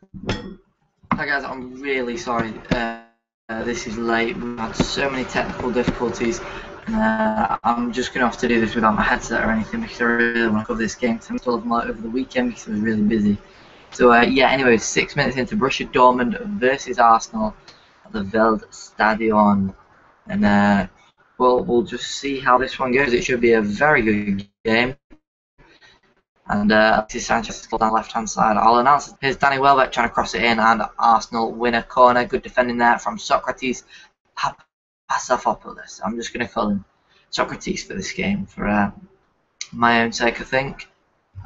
Hi guys, I'm really sorry. This is late. We've had so many technical difficulties. I'm just going to have to do this without my headset or anything because I really want to cover this game. I'm still over the weekend because I was really busy. So yeah, anyway, 6 minutes into Borussia Dortmund versus Arsenal at the Stadion, and we'll just see how this one goes. It should be a very good game. And Alexis Sanchez down the left-hand side. I'll announce it. Here's Danny Welbeck trying to cross it in, and Arsenal win a corner. Good defending there from Socrates Papastathopoulos. I'm just going to call him Socrates for this game, for my own sake, I think.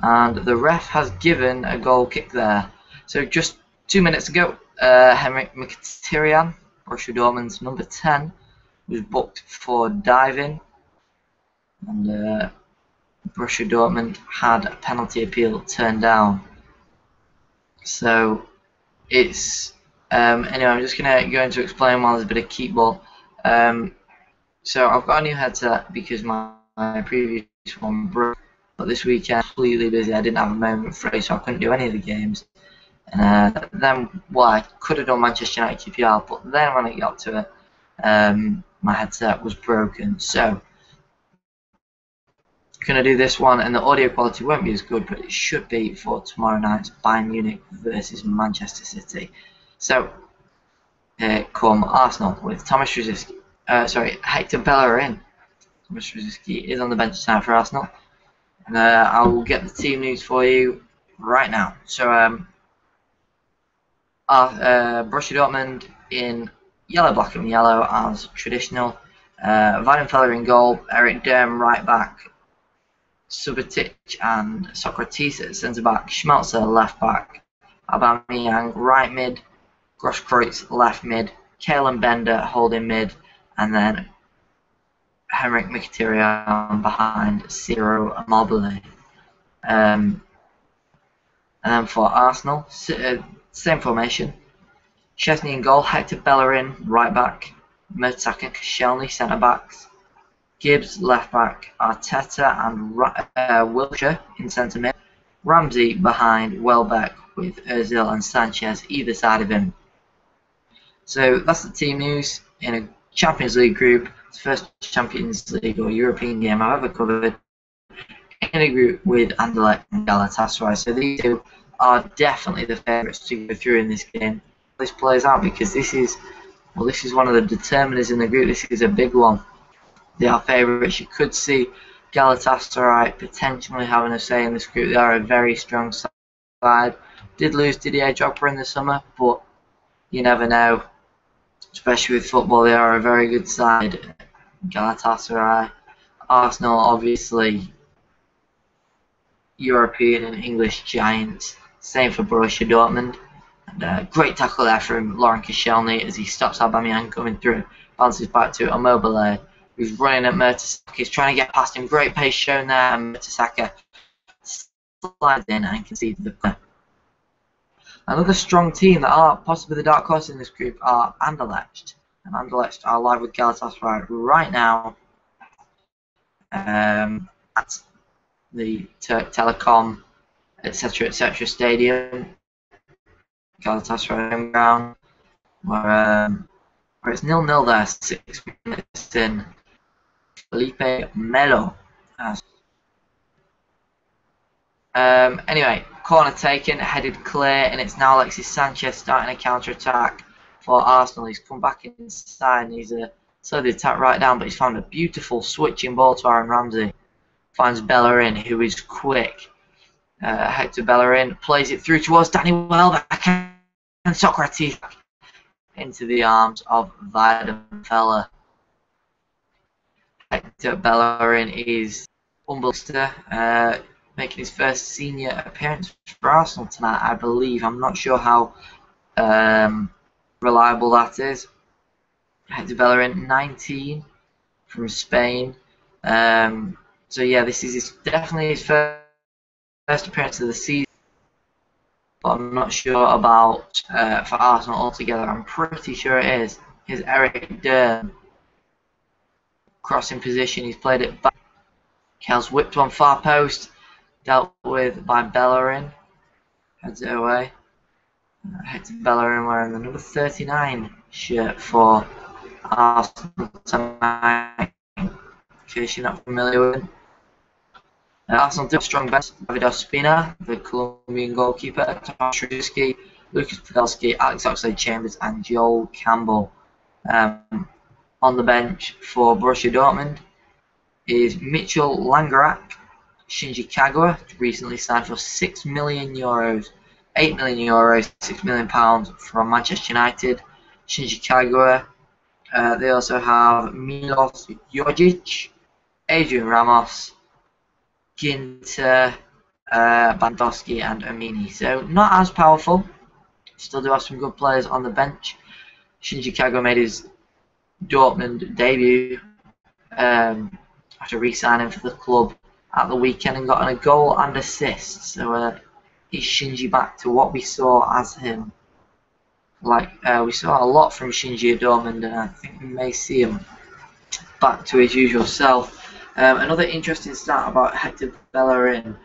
And the ref has given a goal kick there. So just 2 minutes ago, Henrik Mkhitaryan, Borussia Dortmund's number 10, was booked for diving. And Borussia Dortmund had a penalty appeal turned down. So it's anyway, I'm just gonna go into explain while there's a bit of keep ball. So I've got a new headset because my previous one broke, but this weekend completely busy. I didn't have a moment free, so I couldn't do any of the games. And then, well, I could have done Manchester United QPR, but then when I got to it, my headset was broken. So going to do this one, and the audio quality won't be as good, but it should be for tomorrow night's Bayern Munich versus Manchester City. So here come Arsenal with Thomas Rosicky. Hector Bellerin. Thomas Rosicky is on the bench tonight for Arsenal, and I will get the team news for you right now. So Borussia Dortmund in yellow, black and yellow as traditional. Weidenfeller in goal, Eric Durm right back, Subotic and Socrates at centre back, Schmelzer left back, Aubameyang right mid, Grosskreutz left mid, Kalen Bender holding mid, and then Henrik Mkhitaryan behind Ciro Immobile. And then for Arsenal, same formation. Szczesny in goal, Hector Bellerin right back, Mertesacker and Koscielny centre backs, Gibbs left back, Arteta and Wilshere in centre mid, Ramsey behind Welbeck with Ozil and Sanchez either side of him. So that's the team news in a Champions League group. It's the first Champions League or European game I've ever covered in a group with Anderlecht and Galatasaray. So these two are definitely the favourites to go through in this game. This plays out because this is one of the determiners in the group. This is a big one. They are favourites. You could see Galatasaray potentially having a say in this group. They are a very strong side. Did lose Didier Drogba in the summer, but you never know. Especially with football, they are a very good side. Galatasaray, Arsenal, obviously European and English giants. Same for Borussia Dortmund. And great tackle there from Laurent Koscielny as he stops Aubameyang coming through. Bounces back to Immobile, who's running at Mertesacker. He's trying to get past him. Great pace shown there, and Mertesacker slides in and concedes the corner. Another strong team that are possibly the dark horse in this group are Anderlecht. And Anderlecht are live with Galatasaray right now at the Turk Telecom, etc., stadium. Galatasaray home ground, where it's 0-0 there, 6 minutes in. Felipe Melo. Anyway, corner taken, headed clear, and it's now Alexis Sanchez starting a counter-attack for Arsenal. He's come back inside and he's slowed the attack right down, but he's found a beautiful switching ball to Aaron Ramsey. Finds Bellerin, who is quick. Hector Bellerin plays it through towards Danny Welbeck and Socrates into the arms of Weidenfeller. Hector Bellerin is unbelievable, making his first senior appearance for Arsenal tonight, I believe. I'm not sure how reliable that is. Hector Bellerin, 19, from Spain. So yeah, this is definitely his first appearance of the season, but I'm not sure about for Arsenal altogether. I'm pretty sure it is. Here's Eric Durm. Crossing position, he's played it back. Kel's whipped one far post, dealt with by Bellerin. Heads it away. Hector Bellerin wearing the number 39 shirt for Arsenal tonight, in case you're not familiar with him. Arsenal do have strong bench. David Ospina, the Colombian goalkeeper, Tomasz Rzuski, Lucas Podolski, Alex Oxlade-Chambers, and Joel Campbell. On the bench for Borussia Dortmund is Mitchell Langerak, Shinji Kagawa, recently signed for €6 million, €8 million, £6 million from Manchester United. Shinji Kagawa. They also have Milos Jojic, Adrian Ramos, Ginter, Bandowski, and Amini. So not as powerful. Still do have some good players on the bench. Shinji Kagawa made his Dortmund debut after re-signing for the club at the weekend and got a goal and assist. So is Shinji back to what we saw as him? We saw a lot from Shinji at Dortmund, and I think we may see him back to his usual self. Another interesting stat about Hector Bellerin: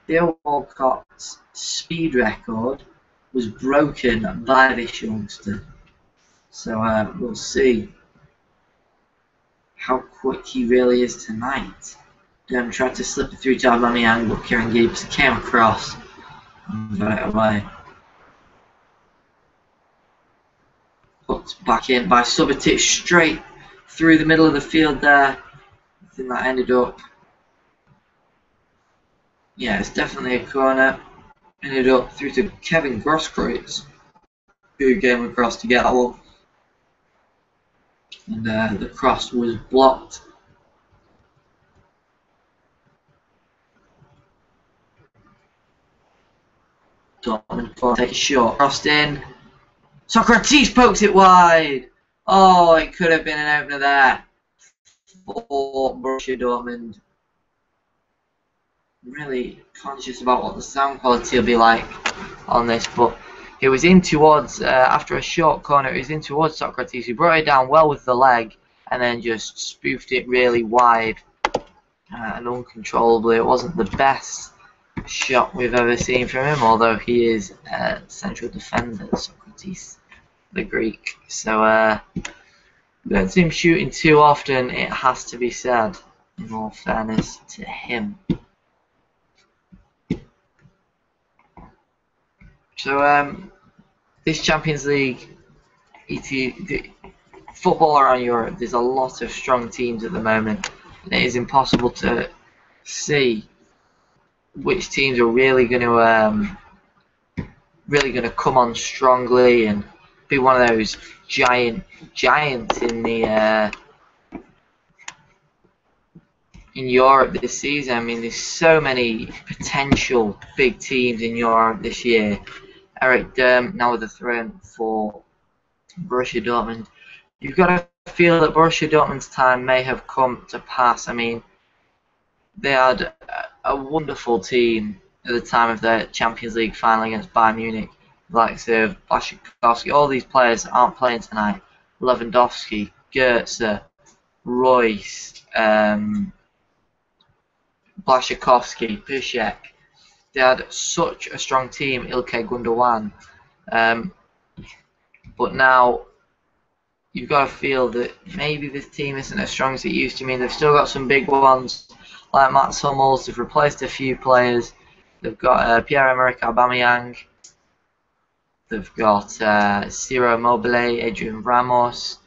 Theo Walcott's speed record was broken by this youngster. So we'll see how quick he really is tonight. Tried to slip it through to Aubameyang, but Kieran Gibbs came across and got it away. Put back in by Subotic, straight through the middle of the field there. I think that ended up, yeah, it's definitely a corner. Ended up through to Kevin Grosskreutz, who came across to get that one. And the cross was blocked. Dortmund take a shot. Crossed in. Socrates pokes it wide. Oh, it could have been an opener there for Borussia Dortmund. I'm really conscious about what the sound quality will be like on this, but it was in towards, after a short corner, it was in towards Socrates, who brought it down well with the leg and then just spoofed it really wide and uncontrollably. It wasn't the best shot we've ever seen from him, although he is a central defender, Socrates, the Greek. So we don't see him shooting too often, it has to be said, in all fairness to him. So this Champions League, football around Europe, there's a lot of strong teams at the moment, and it is impossible to see which teams are really going to come on strongly and be one of those giants in the in Europe this season. I mean, there's so many potential big teams in Europe this year. Eric Durm now with the throne for Borussia Dortmund. You've got to feel that Borussia Dortmund's time may have come to pass. I mean, they had a wonderful team at the time of their Champions League final against Bayern Munich. Like Blaszczykowski, all these players aren't playing tonight. Lewandowski, Goetze, Royce, Blaszczykowski, Piszczek. They had such a strong team, Ilkay Gundogan. But now you've got to feel that maybe this team isn't as strong as it used to be. They've still got some big ones like Mats Hummels. They've replaced a few players. They've got Pierre-Emerick Aubameyang. They've got Ciro Immobile, Adrian Ramos.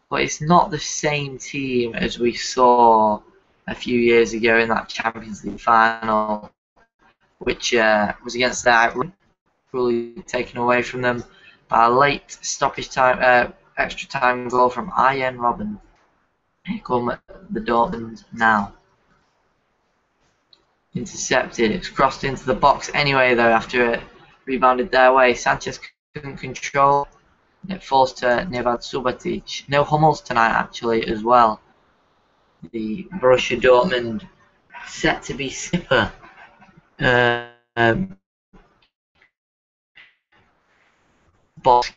But it's not the same team as we saw a few years ago in that Champions League final, which was against the Ireland, fully taken away from them by a late stoppage time, extra time goal from Arjen Robben. Here come the Dortmund now. Intercepted, it's crossed into the box anyway though after it rebounded their way. Sanchez couldn't control, and it falls to Nevad Subotic. No Hummels tonight actually as well. The Borussia Dortmund set to be skipper. Boss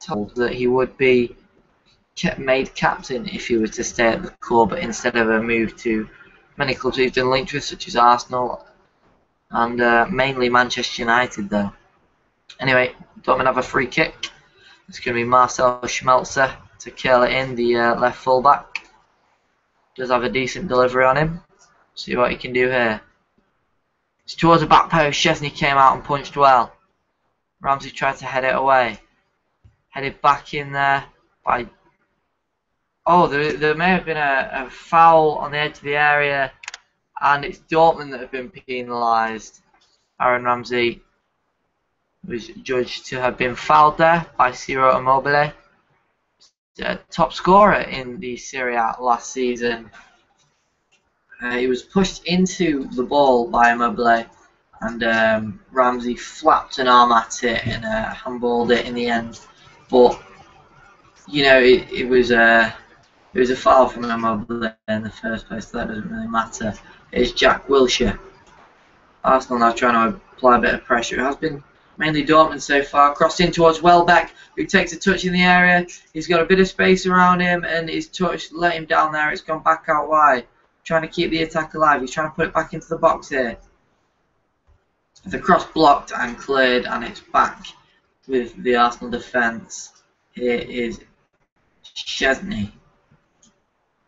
told that he would be made captain if he were to stay at the club instead of a move to many clubs he's been linked with, such as Arsenal and mainly Manchester United though. Anyway, Dortmund have a free kick. It's going to be Marcel Schmelzer to curl it in, the left fullback. Does have a decent delivery on him. See what he can do here. It's towards the back post. Szczesny came out and punched well. Ramsey tried to head it away. Headed back in there by... Oh, there may have been a foul on the edge of the area, and it's Dortmund that have been penalised. Aaron Ramsey was judged to have been fouled there by Ciro Immobile, top scorer in the Serie A last season. He was pushed into the ball by Immobile, and Ramsey flapped an arm at it and handballed it in the end. But you know, it was a foul from Immobile in the first place, so that doesn't really matter. It's Jack Wilshere. Arsenal now trying to apply a bit of pressure. It has been mainly Dortmund so far. Crossed in towards Welbeck, who takes a touch in the area. He's got a bit of space around him, and his touch let him down there. It's gone back out wide. Trying to keep the attack alive. He's trying to put it back into the box here. The cross blocked and cleared, and it's back with the Arsenal defence. Here is Szczesny.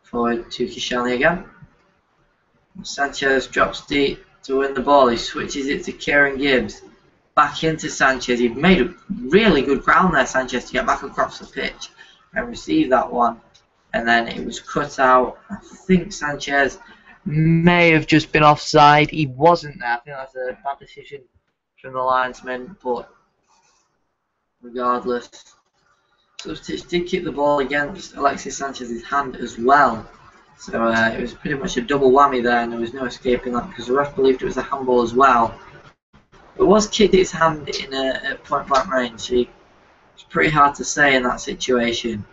Forward to Koscielny again. Sanchez drops deep to win the ball. He switches it to Kieran Gibbs. Back into Sanchez. He made a really good ground there, Sanchez, to get back across the pitch and receive that one. And then it was cut out. I think Sanchez may have just been offside. He wasn't there. I think that's a bad decision from the linesman, but regardless. Substitute did keep the ball against Alexis Sanchez's hand as well. So it was pretty much a double whammy there, and there was no escaping that because the ref believed it was a handball as well. It was kicked his hand in a point blank range. It's pretty hard to say in that situation.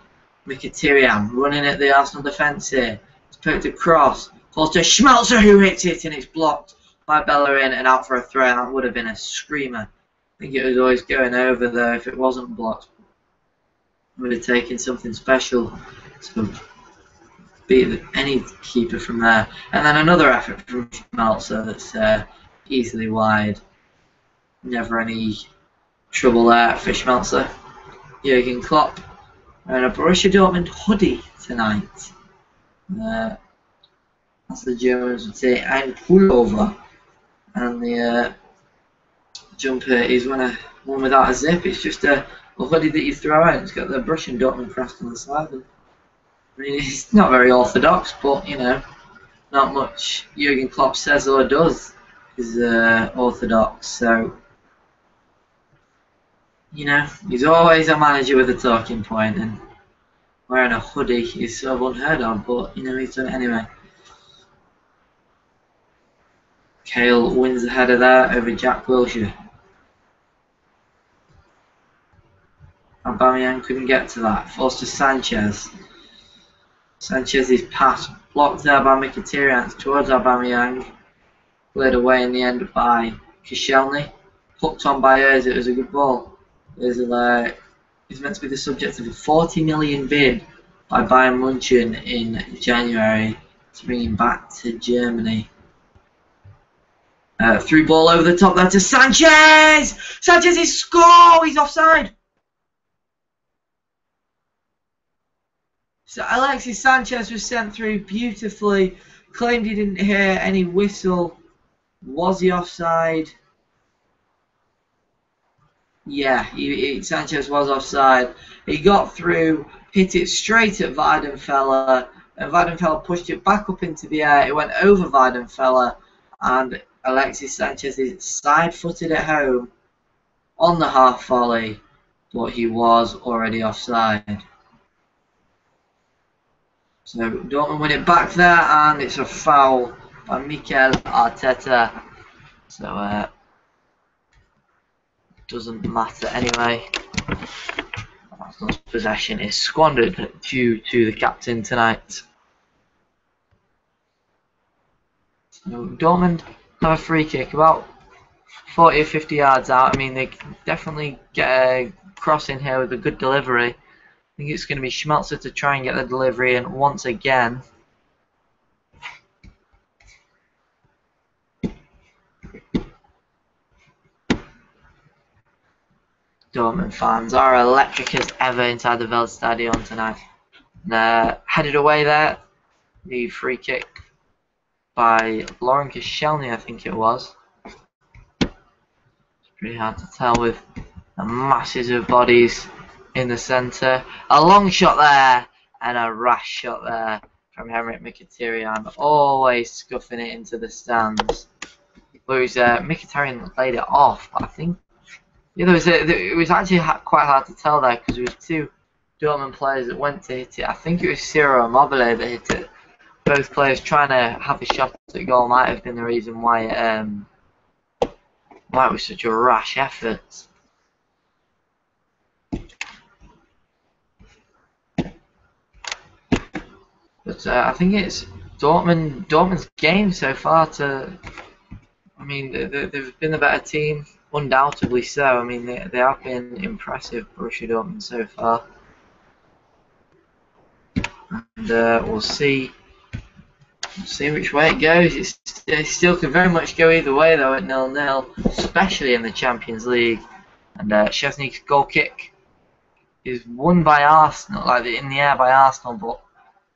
Mkhitaryan running at the Arsenal defence here. It's poked across. Falls to Schmelzer, who hits it, and it's blocked by Bellerin and out for a throw. That would have been a screamer. I think it was always going over there if it wasn't blocked. It would have taken something special to beat any keeper from there. And then another effort from Schmelzer that's easily wide. Never any trouble there for Schmelzer. Jurgen Klopp wearing a Borussia Dortmund hoodie tonight. As the Germans would say, ein Pullover. And the jumper is one without a zip. It's just a hoodie that you throw out. It's got the Borussia Dortmund crest on the side. I mean, it's not very orthodox, but you know, not much Jurgen Klopp says or does is orthodox. So, you know, he's always a manager with a talking point, and wearing a hoodie is sort of unheard of, but you know, he's done it anyway. Kale wins the header there over Jack Wilshere. Aubameyang couldn't get to that. Forced to Sanchez. Sanchez's pass blocked there by Mkhitaryan towards Aubameyang. Played away in the end by Koscielny. Hooked on by Ozil. It was a good ball. Ozil is meant to be the subject of a 40 million bid by Bayern München in January to bring him back to Germany. Through ball over the top there to Sanchez! Sanchez's score! He's offside! So Alexis Sanchez was sent through beautifully. Claimed he didn't hear any whistle. Was he offside? Yeah, Sanchez was offside. He got through, hit it straight at Weidenfeller, and Weidenfeller pushed it back up into the air. It went over Weidenfeller, and Alexis Sanchez is side-footed at home on the half volley, but he was already offside. So Dortmund win it back there, and it's a foul by Mikel Arteta. So doesn't matter anyway. Arsenal's possession is squandered due to the captain tonight. So Dortmund have a free kick about 40 or 50 yards out. I mean, they can definitely get a cross in here with a good delivery. I think it's going to be Schmelzer to try and get the delivery in once again. Dortmund fans are electric as ever inside the Veldstadion tonight. And, headed away there, the free kick by Lauren Koscielny, I think it was. It's pretty hard to tell with the masses of bodies in the centre. A long shot there and a rash shot there from Henrik Mkhitaryan, always scuffing it into the stands. Whereas Mkhitaryan laid it off, but I think it was actually quite hard to tell there because there was two Dortmund players that went to hit it. I think it was Ciro Immobile that hit it. Both players trying to have a shot at goal might have been the reason why it was such a rash effort. But I think it's Dortmund's game so far. I mean, they've been the better team, undoubtedly so. I mean, they have been impressive, Borussia Dortmund, so far. And we'll see which way it goes. It still could very much go either way, though, at 0-0, especially in the Champions League. And Szczesny's goal kick is won by Arsenal, like in the air by Arsenal, but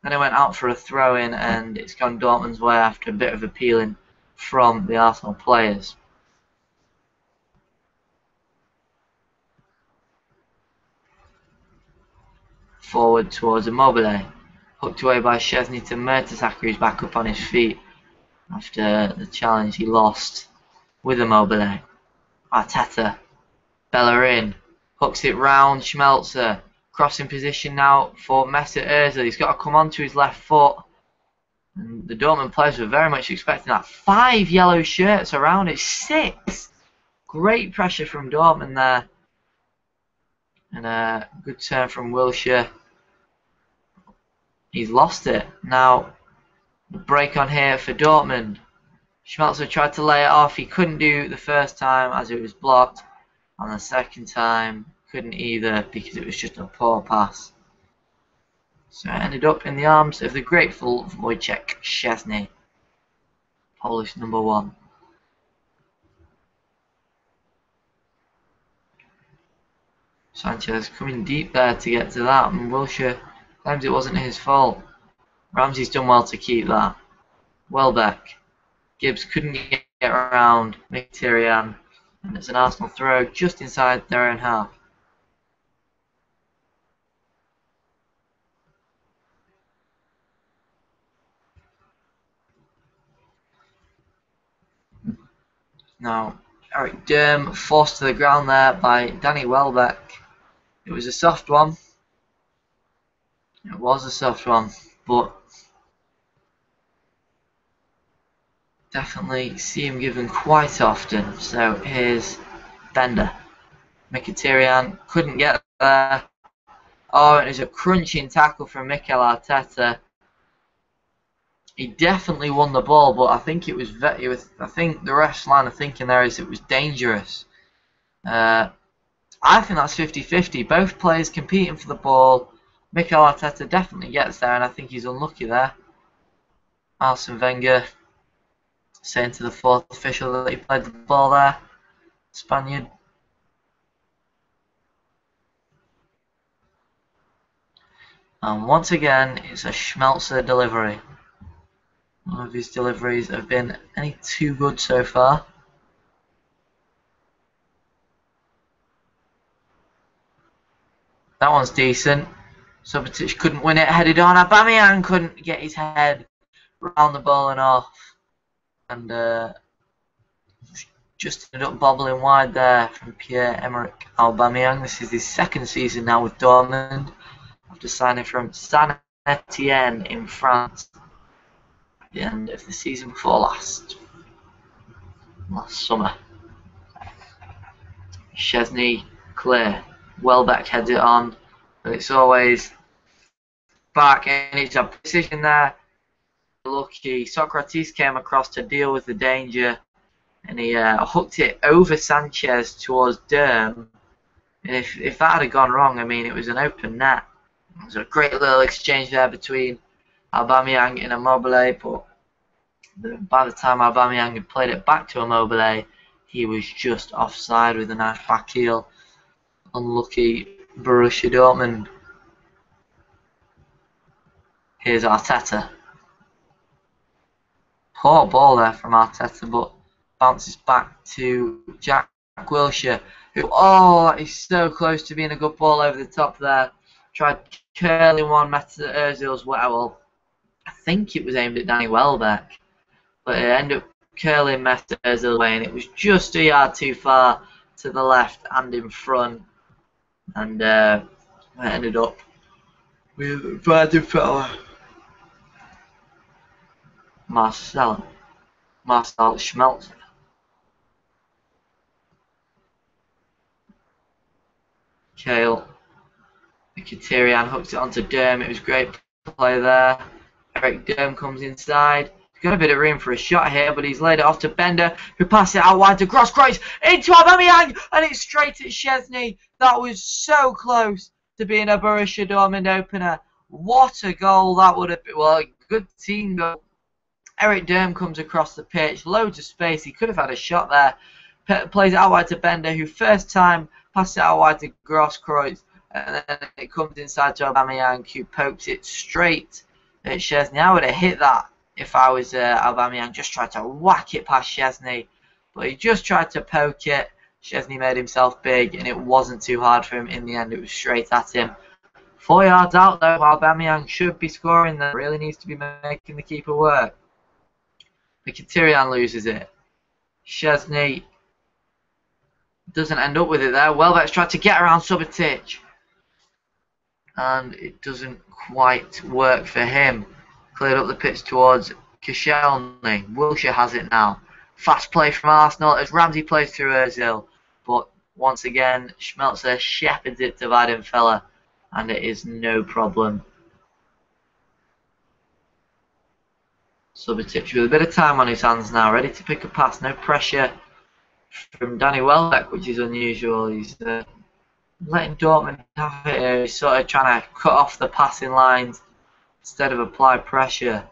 then it went out for a throw-in, and it's gone Dortmund's way after a bit of appealing from the Arsenal players. Forward towards Immobile. Hooked away by Szczesny to Mertesacker, who's back up on his feet after the challenge he lost with Immobile. Arteta. Bellerin. Hooks it round Schmelzer. Crossing position now for Mesut Ozil. He's got to come onto his left foot. And the Dortmund players were very much expecting that. 5 yellow shirts around it. 6. Great pressure from Dortmund there. And a good turn from Wilshere. He's lost it. Now, the break on here for Dortmund. Schmelzer tried to lay it off. He couldn't do the first time as it was blocked. And the second time, couldn't either because it was just a poor pass. So it ended up in the arms of the grateful Wojciech Szczesny, Polish number 1. Sanchez coming deep there to get to that, and Wilshere claims it wasn't his fault. Ramsey's done well to keep that. Welbeck. Gibbs couldn't get around Mkhitaryan, and it's an Arsenal throw just inside their own half. Now, Eric Durm forced to the ground there by Danny Welbeck. It was a soft one. It was a soft one, but definitely see him given quite often. So here's Bender. Mkhitaryan couldn't get there. Oh, it was a crunching tackle from Mikel Arteta. He definitely won the ball, but I think I think the ref's line of thinking there is it was dangerous. I think that's 50-50. Both players competing for the ball. Mikel Arteta definitely gets there, and I think he's unlucky there. Arsene Wenger saying to the 4th official that he played the ball there. Spaniard. And once again, it's a Schmelzer delivery. None of his deliveries have been any too good so far. That one's decent. Subotic couldn't win it, headed on. Aubameyang couldn't get his head around the ball and off. And just ended up bobbling wide there from Pierre-Emerick Aubameyang. This is his 2nd season now with Dortmund, after signing from Saint Etienne in France at the end of the season before last summer. Szczesny clear. Welbeck heads it on, but it's always back, and it's a position there. Lucky Socrates came across to deal with the danger, and he hooked it over Sanchez towards Durm. And if that had gone wrong, I mean, it was an open net. It was a great little exchange there between Aubameyang and Immobile, but by the time Aubameyang had played it back to Immobile, he was just offside with a nice back heel. Unlucky Borussia Dortmund. Here's Arteta. Poor ball there from Arteta, but bounces back to Jack Wilshere, who, oh, he's so close to being a good ball over the top there. Tried curling one, met Ozil's well. I think it was aimed at Danny Welbeck, but it ended up curling Mesut Ozil away, and it was just a yard too far to the left and in front, and it ended up with Vadim fella Marcel Schmelzer. Kale Mkhitaryan hooks it onto Derm. It was great play there. Eric Derm comes inside. He's got a bit of room for a shot here, but he's laid it off to Bender, who passed it out wide to Grosskreutz into Aubameyang, and it's straight at Szczesny. That was so close to being a Borussia Dortmund opener. What a goal that would have been. Well, good team goal. Eric Derm comes across the pitch, loads of space. He could have had a shot there. Plays it out wide to Bender, who first time passes it out wide to Grosskreutz, and then it comes inside to Aubameyang, who pokes it straight at Szczesny. I would have hit that if I was Aubameyang. Just tried to whack it past Szczesny, but he just tried to poke it. Szczesny made himself big, and it wasn't too hard for him in the end. It was straight at him. 4 yards out though. Aubameyang should be scoring there. Really needs to be making the keeper work. Mkhitaryan loses it. Szczesny doesn't end up with it there. Welbeck's tried to get around Subotic, and it doesn't quite work for him. Cleared up the pitch towards Koscielny. Wilshere has it now. Fast play from Arsenal as Ramsey plays through Ozil, but once again Schmelzer shepherds it to Weidenfeller, and it is no problem. Subotic with a bit of time on his hands now, ready to pick a pass. No pressure from Danny Welbeck, which is unusual. He's letting Dortmund have it here. He's sort of trying to cut off the passing lines instead of apply pressure.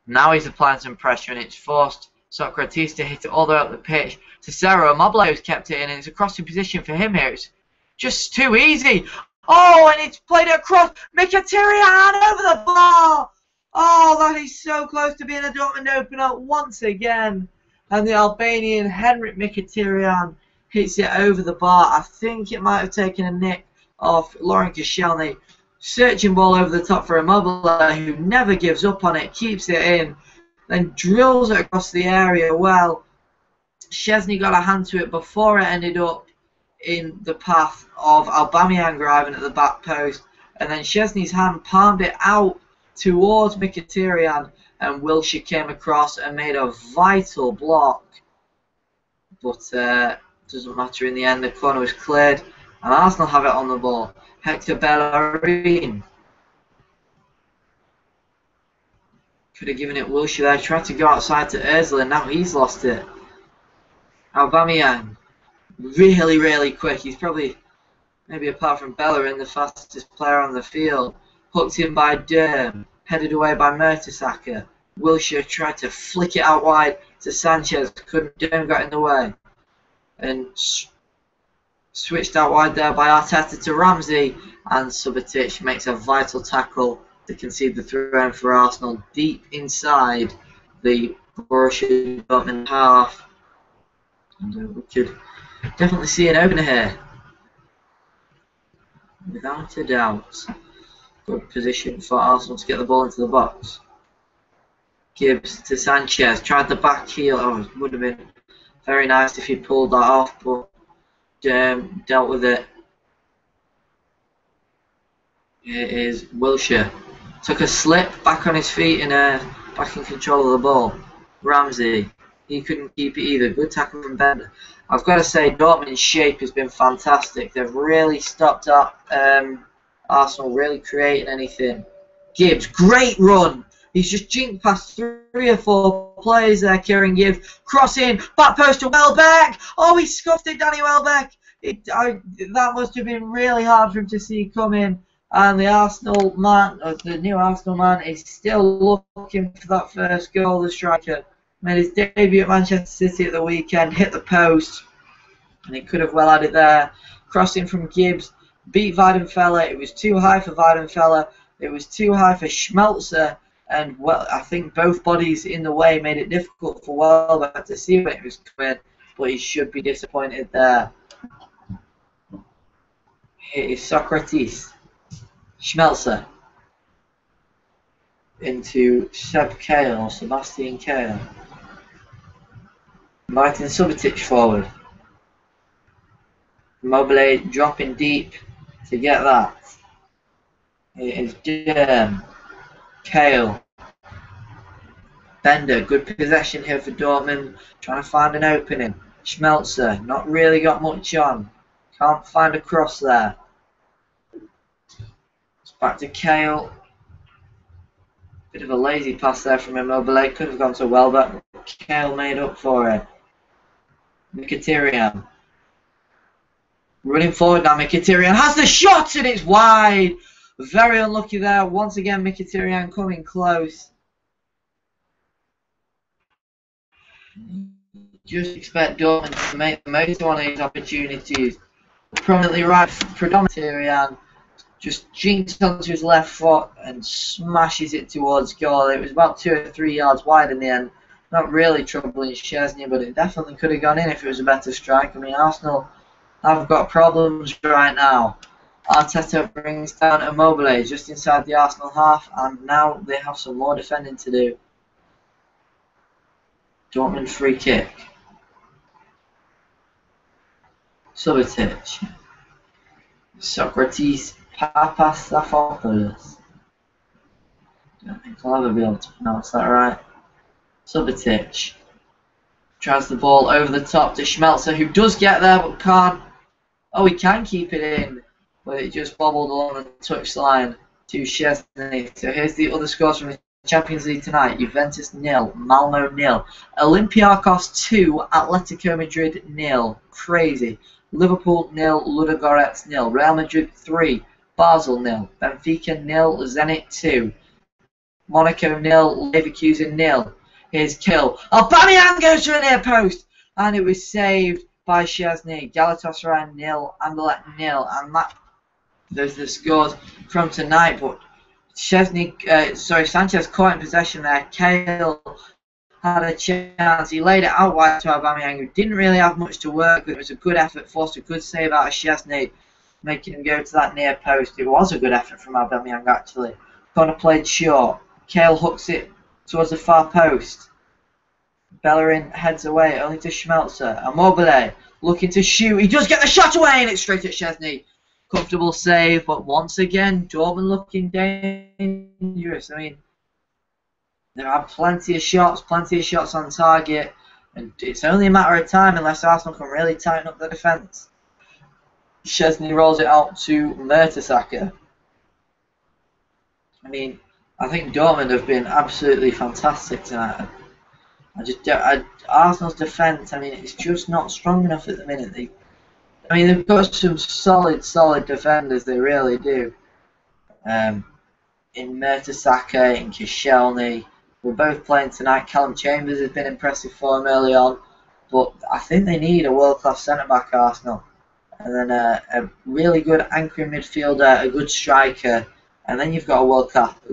Now he's applying some pressure, and it's forced Socrates to hit it all the way up the pitch to Serra. Immobile who's kept it in, and it's a crossing position for him here. It's just too easy. Oh, and it's played across. Mkhitaryan over the bar. Oh, that is so close to being a Dortmund opener once again. And the Albanian Henrik Mkhitaryan hits it over the bar. I think it might have taken a nick off Lauren Koscielny. Searching ball over the top for Immobile, who never gives up on it, keeps it in, then drills it across the area well. Szczesny got a hand to it before it ended up in the path of Aubameyang arriving at the back post, and then Szczesny's hand palmed it out towards Mkhitaryan, and Wilshere came across and made a vital block, but doesn't matter in the end. The corner was cleared, and Arsenal have it on the ball. Hector Bellerin could have given it Wilshere there. Tried to go outside to Ozil, and now he's lost it. Aubameyang, really quick. He's probably, maybe apart from Bellerin, the fastest player on the field. Hooked in by Derm, headed away by Mertesacker. Wilshere tried to flick it out wide to Sanchez, couldn't. Derm got in the way, and switched out wide there by Arteta to Ramsey, and Subotic makes a vital tackle to concede the throw for Arsenal deep inside the Borussia Dortmund half. And we could definitely see an opener here, without a doubt. Good position for Arsenal to get the ball into the box. Gibbs to Sanchez, tried the back heel. Oh, it would have been very nice if he pulled that off, but dealt with it. It is Wilshere. Took a slip, back on his feet, and back in control of the ball. Ramsey, he couldn't keep it either. Good tackle from Bender. I've got to say, Dortmund's shape has been fantastic. They've really stopped up Arsenal really creating anything. Gibbs, great run. He's just jinked past 3 or 4 players there, Kieran Gibbs. Crossing, back post to Welbeck. Oh, he scuffed it, Danny Welbeck. That must have been really hard for him to see coming. And the Arsenal man, or the new Arsenal man, is still looking for that first goal. The striker made his debut at Manchester City at the weekend, hit the post. and he could have well had it there. Crossing from Gibbs, beat Weidenfeller. It was too high for Weidenfeller. It was too high for Schmelzer, and well, I think both bodies in the way made it difficult for Welbeck to see when it was coming, but he should be disappointed there. Here is Socrates. Schmelzer into Sebastian Kehl. Martin Subotic forward. Mobile dropping deep to get that. It is Derm. Kehl. Bender, good possession here for Dortmund, trying to find an opening. Schmelzer, not really got much on. Can't find a cross there. It's back to Kehl. Bit of a lazy pass there from Immobile. Could have gone to Welbeck, but Kehl made up for it. Mkhitaryan. Running forward now, Mkhitaryan has the shot and it's wide. Very unlucky there. Once again, Mkhitaryan coming close. Just expect Dortmund to make the most of one of these opportunities. Prominently right, Mkhitaryan just jinks onto his left foot and smashes it towards goal. It was about 2 or 3 yards wide in the end. Not really troubling Szczesny, but it definitely could have gone in if it was a better strike. I mean, Arsenal have got problems right now. Arteta brings down Immobile just inside the Arsenal half, and now they have some more defending to do. Dortmund free kick. Subotic. Socrates Papastafopoulos. Don't think I'll ever be able to pronounce that right. Subotic. Tries the ball over the top to Schmelzer, who does get there but can't. Oh, he can keep it in, but it just bobbled along the touchline to Szczesny. So here's the other scores from the Champions League tonight. Juventus 0, Malmo 0, Olympiacos 2, Atletico Madrid 0. Crazy. Liverpool 0, Ludogorets 0, Real Madrid 3, Basel 0, Benfica 0, Zenit 2, Monaco 0, Leverkusen 0. Here's Kill. Aubameyang goes to a near post, and it was saved by Szczesny. Galatasaray 0, Anderlecht 0, and that those are the scores from tonight. But Sanchez caught in possession there. Cahill had a chance. He laid it out wide to Aubameyang, who didn't really have much to work with. It was a good effort, forced a good save out of Szczesny, making him go to that near post. It was a good effort from Aubameyang actually. Corner played short. Cahill hooks it towards the far post. Bellerin heads away, only to Schmelzer. Immobile looking to shoot. He does get the shot away, and it's straight at Szczesny. Comfortable save, but once again, Dortmund looking dangerous. I mean, there are plenty of shots on target, and it's only a matter of time unless Arsenal can really tighten up the defence. Szczesny rolls it out to Mertesacker. I mean, I think Dortmund have been absolutely fantastic tonight. Arsenal's defence, I mean, it's just not strong enough at the minute. They've got some solid defenders, they really do. In Mertesacker, in Koscielny, we're both playing tonight. Callum Chambers has been impressive for him early on, but I think they need a world-class centre-back, Arsenal. And then a really good anchoring midfielder, a good striker, and then you've got a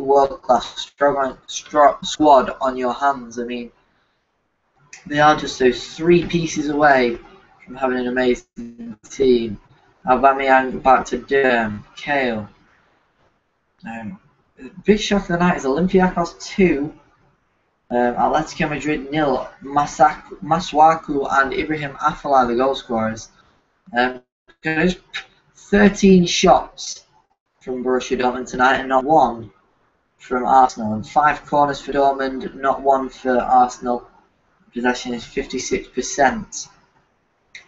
world-class squad on your hands. I mean, they are just those 3 pieces away from having an amazing team. Aubameyang back to Derm, Cahill. Big shock of the night is Olympiacos 2, Atletico Madrid 0. Masuaku and Ibrahim Afellay the goal scorers. There's 13 shots from Borussia Dortmund tonight and not 1 from Arsenal. And 5 corners for Dortmund, not 1 for Arsenal. Possession is 56%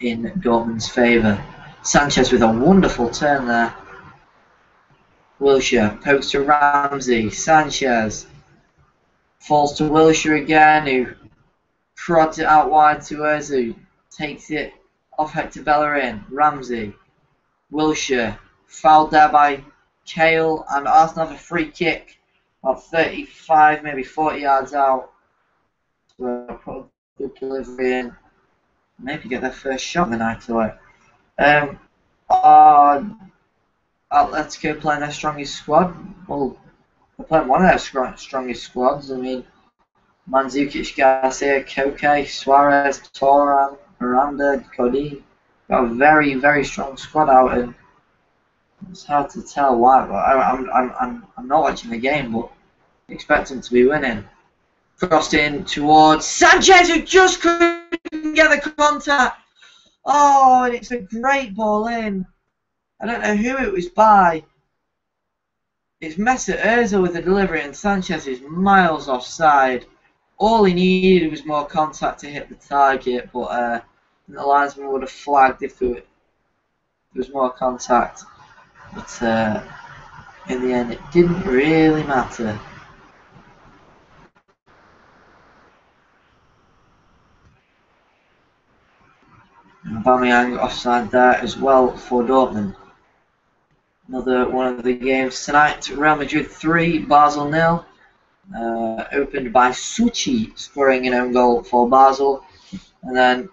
in Dortmund's favour. Sanchez with a wonderful turn there. Wilshere pokes to Ramsey. Sanchez falls to Wilshere again, who prods it out wide to Özil. Takes it off Hector Bellerin. Ramsey. Wilshere. Fouled there by Cahill, and Arsenal have a free kick about 35, maybe 40 yards out. So put a good delivery in. maybe get their first shot of the night away. Are Atletico playing their strongest squad? Well, they're playing one of their strongest squads. I mean, Mandzukic, Garcia, Koke, Suarez, Toran, Miranda, Godin. Got a very, very strong squad out, and it's hard to tell why. But I'm not watching the game, but I expect them to be winning. Crossed in towards Sanchez, who just couldn't get the contact. Oh, and it's a great ball in. I don't know who it was by. It's Mesut Ozil with the delivery, and Sanchez is miles offside. All he needed was more contact to hit the target, but the linesman would have flagged if there was more contact. But in the end, it didn't really matter. Aubameyang offside there as well for Dortmund. Another one of the games tonight. Real Madrid 3, Basel 0. Opened by Suchi scoring an own goal for Basel. And then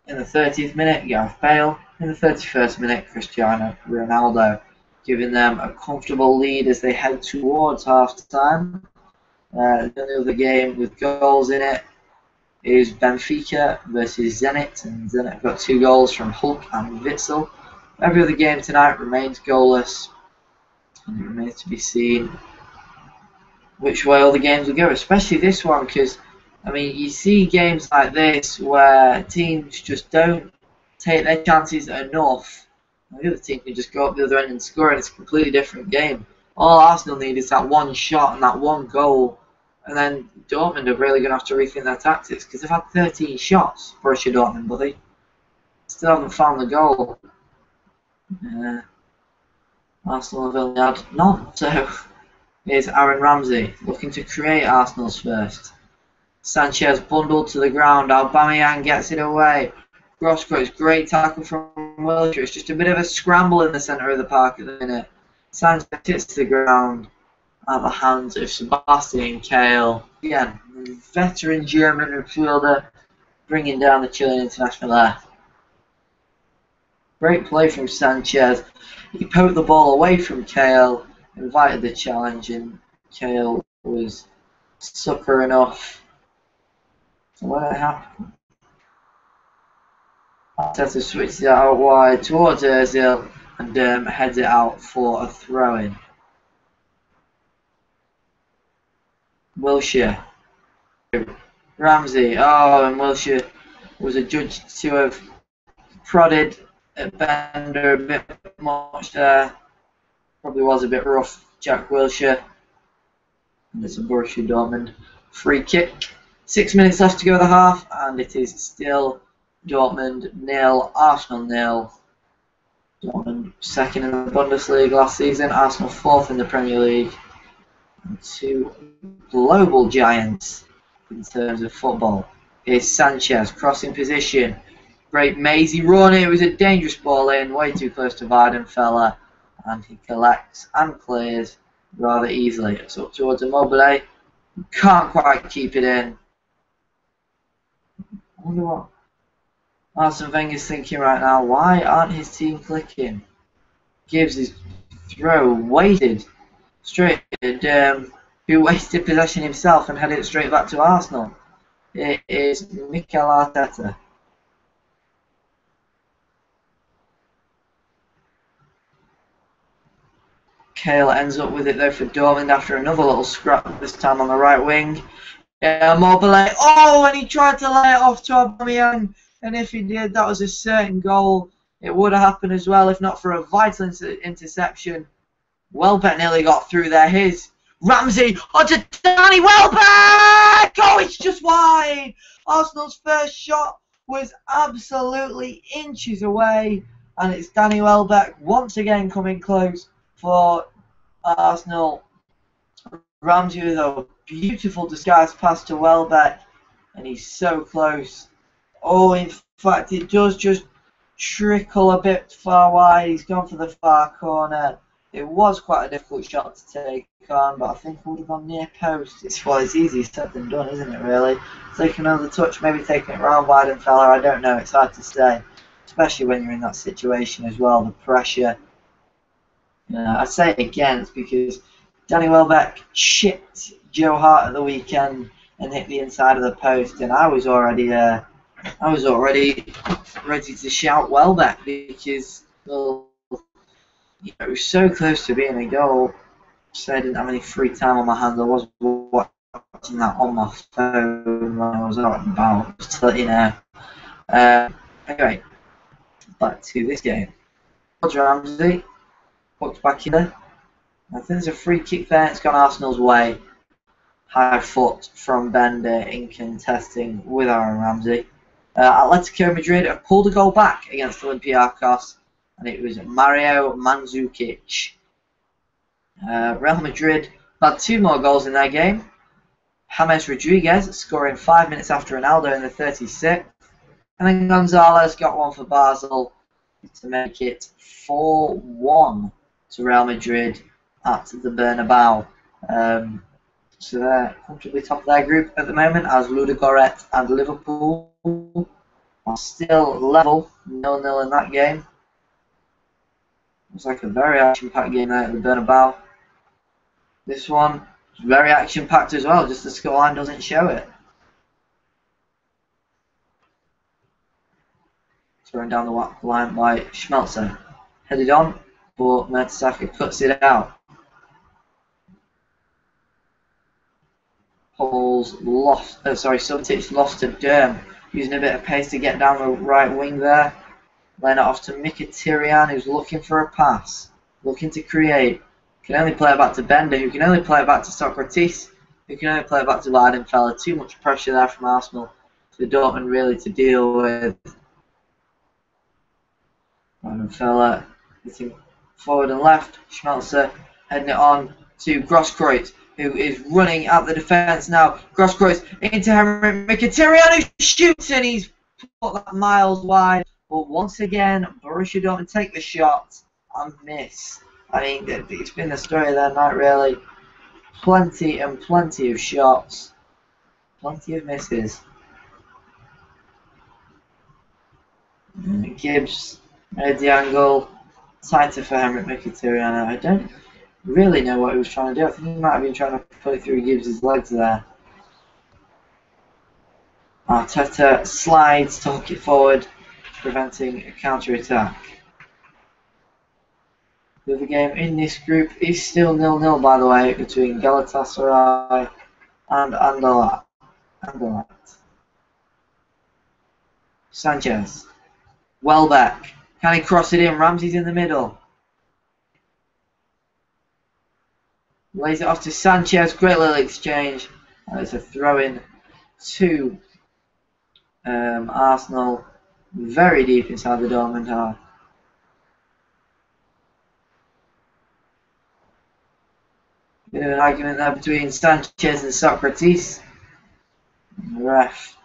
in the 30th minute, Gareth Bale. In the 31st minute, Cristiano Ronaldo, giving them a comfortable lead as they head towards half-time. The other game with goals in it is Benfica versus Zenit, and Zenit got 2 goals from Hulk and Witsel. Every other game tonight remains goalless, and it remains to be seen which way all the games will go, especially this one, because I mean, you see games like this where teams just don't take their chances enough, and the other team can just go up the other end and score, and it's a completely different game. All Arsenal need is that one shot and that one goal, and then Dortmund are really going to have to rethink their tactics, because they've had 13 shots, Borussia Dortmund, but they still haven't found the goal. Arsenal have only had none, so here's Aaron Ramsey looking to create Arsenal's first. Sanchez bundled to the ground, Aubameyang gets it away. Grossco's great tackle from Wilshere. It's just a bit of a scramble in the centre of the park at the minute. Sanchez hits the ground at the hands of Sebastian Kehl. Again, veteran German midfielder bringing down the Chilean international there. Great play from Sanchez. He poked the ball away from Kehl, invited the challenge, and Kehl was sucker enough to let it happen. Arteta switches it out wide towards Ozil and heads it out for a throw-in. Wilshere. Ramsey. Oh, and Wilshere was adjudged to have prodded at Bender a bit much there. Probably was a bit rough, Jack Wilshere. And it's a Borussia Dortmund free kick. 6 minutes left to go the half, and it is still Dortmund 0, Arsenal 0. Dortmund second in the Bundesliga last season, Arsenal fourth in the Premier League. And 2 global giants in terms of football. Here's Sanchez, crossing position. Great mazy run. It was a dangerous ball in, way too close to Weidenfeller, and he collects and clears rather easily. It's up towards Immobile. Can't quite keep it in. I wonder what Arsene Wenger's thinking right now. Why aren't his team clicking? Gives his throw, waited straight, who wasted possession himself and headed it straight back to Arsenal. It is Mikel Arteta. Kehl ends up with it though for Dortmund after another little scrap, this time on the right wing. Immobile. Oh, and he tried to lay it off to Aubameyang, and if he did, that was a certain goal. It would have happened as well if not for a vital interception. Welbeck nearly got through there. Here's Ramsey onto Danny Welbeck! Oh, it's just wide! Arsenal's first shot was absolutely inches away, and it's Danny Welbeck once again coming close for Arsenal. Ramsey with a beautiful disguised pass to Welbeck, and he's so close. Oh, in fact, it does just trickle a bit far wide. He's gone for the far corner. It was quite a difficult shot to take on, but I think I would have gone near post. It's easier said than done, isn't it, really? Taking another touch, maybe taking it round Weidenfeller, I don't know, it's hard to say. Especially when you're in that situation as well, the pressure. I say it again, it's because Danny Welbeck chipped Joe Hart at the weekend and hit the inside of the post, and I was already ready to shout Welbeck because, well, it was so close to being a goal. So I didn't have any free time on my hands. I was watching that on my phone when I was out and about, just to let you know. Anyway, back to this game. George Ramsey walked back in there. I think there's a free kick there. It's gone Arsenal's way. High foot from Bender in contesting with Aaron Ramsey. Atletico Madrid have pulled a goal back against Olympiacos, and it was Mario Mandzukic. Real Madrid had 2 more goals in their game. James Rodriguez scoring 5 minutes after Ronaldo in the 36th. And then Gonzalez got one for Basel to make it 4-1 to Real Madrid at the Bernabeu. So they're comfortably top of their group at the moment, as Ludogorets and Liverpool are still level, 0-0 in that game. It was like a very action-packed game there at the Bernabeu. This one is very action-packed as well, just the scoreline doesn't show it. Thrown down the line by Schmelzer. Headed on, but Mertesacker cuts it out. Subotic lost to Durm, using a bit of pace to get down the right wing there. Laying it off to Mkhitaryan, who's looking for a pass, looking to create. Can only play it back to Bender, who can only play it back to Socrates, who can only play it back to Weidenfeller. Too much pressure there from Arsenal for Dortmund really to deal with. Weidenfeller hitting forward and left. Schmelzer heading it on to Grosskreutz, who is running at the defence now. Grosskreutz into Henrik Mkhitaryan, who shoots, and he's put that miles wide. But once again, Borussia Dortmund take the shot and miss. I mean, it's been the story of their night, really. Plenty and plenty of shots. Plenty of misses. Gibbs made the angle. Tighter for Henrik Mkhitaryan. I don't really know what he was trying to do. I think he might have been trying to put it through Gibbs' legs there. Arteta slides to hook it forward, preventing a counter-attack. The other game in this group is still 0-0, by the way, between Galatasaray and Anderlecht. Sanchez. Welbeck. Can he cross it in? Ramsey's in the middle. Lays it off to Sanchez. Great little exchange. And it's a throw-in to Arsenal. Very deep inside the Dortmund half. Bit of an argument there between Sanchez and Socrates. The ref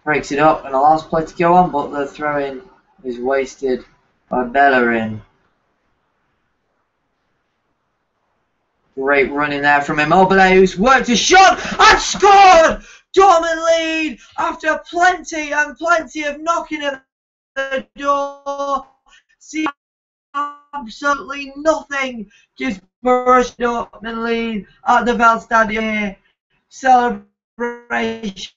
breaks it up and allows play to go on, but the throw-in is wasted by Bellerin. Great running there from Immobile, who's worked a shot and scored! Dortmund lead after plenty and plenty of knocking at the door. See absolutely nothing. Just Borussia Dortmund lead at the Veldstadion here. Celebration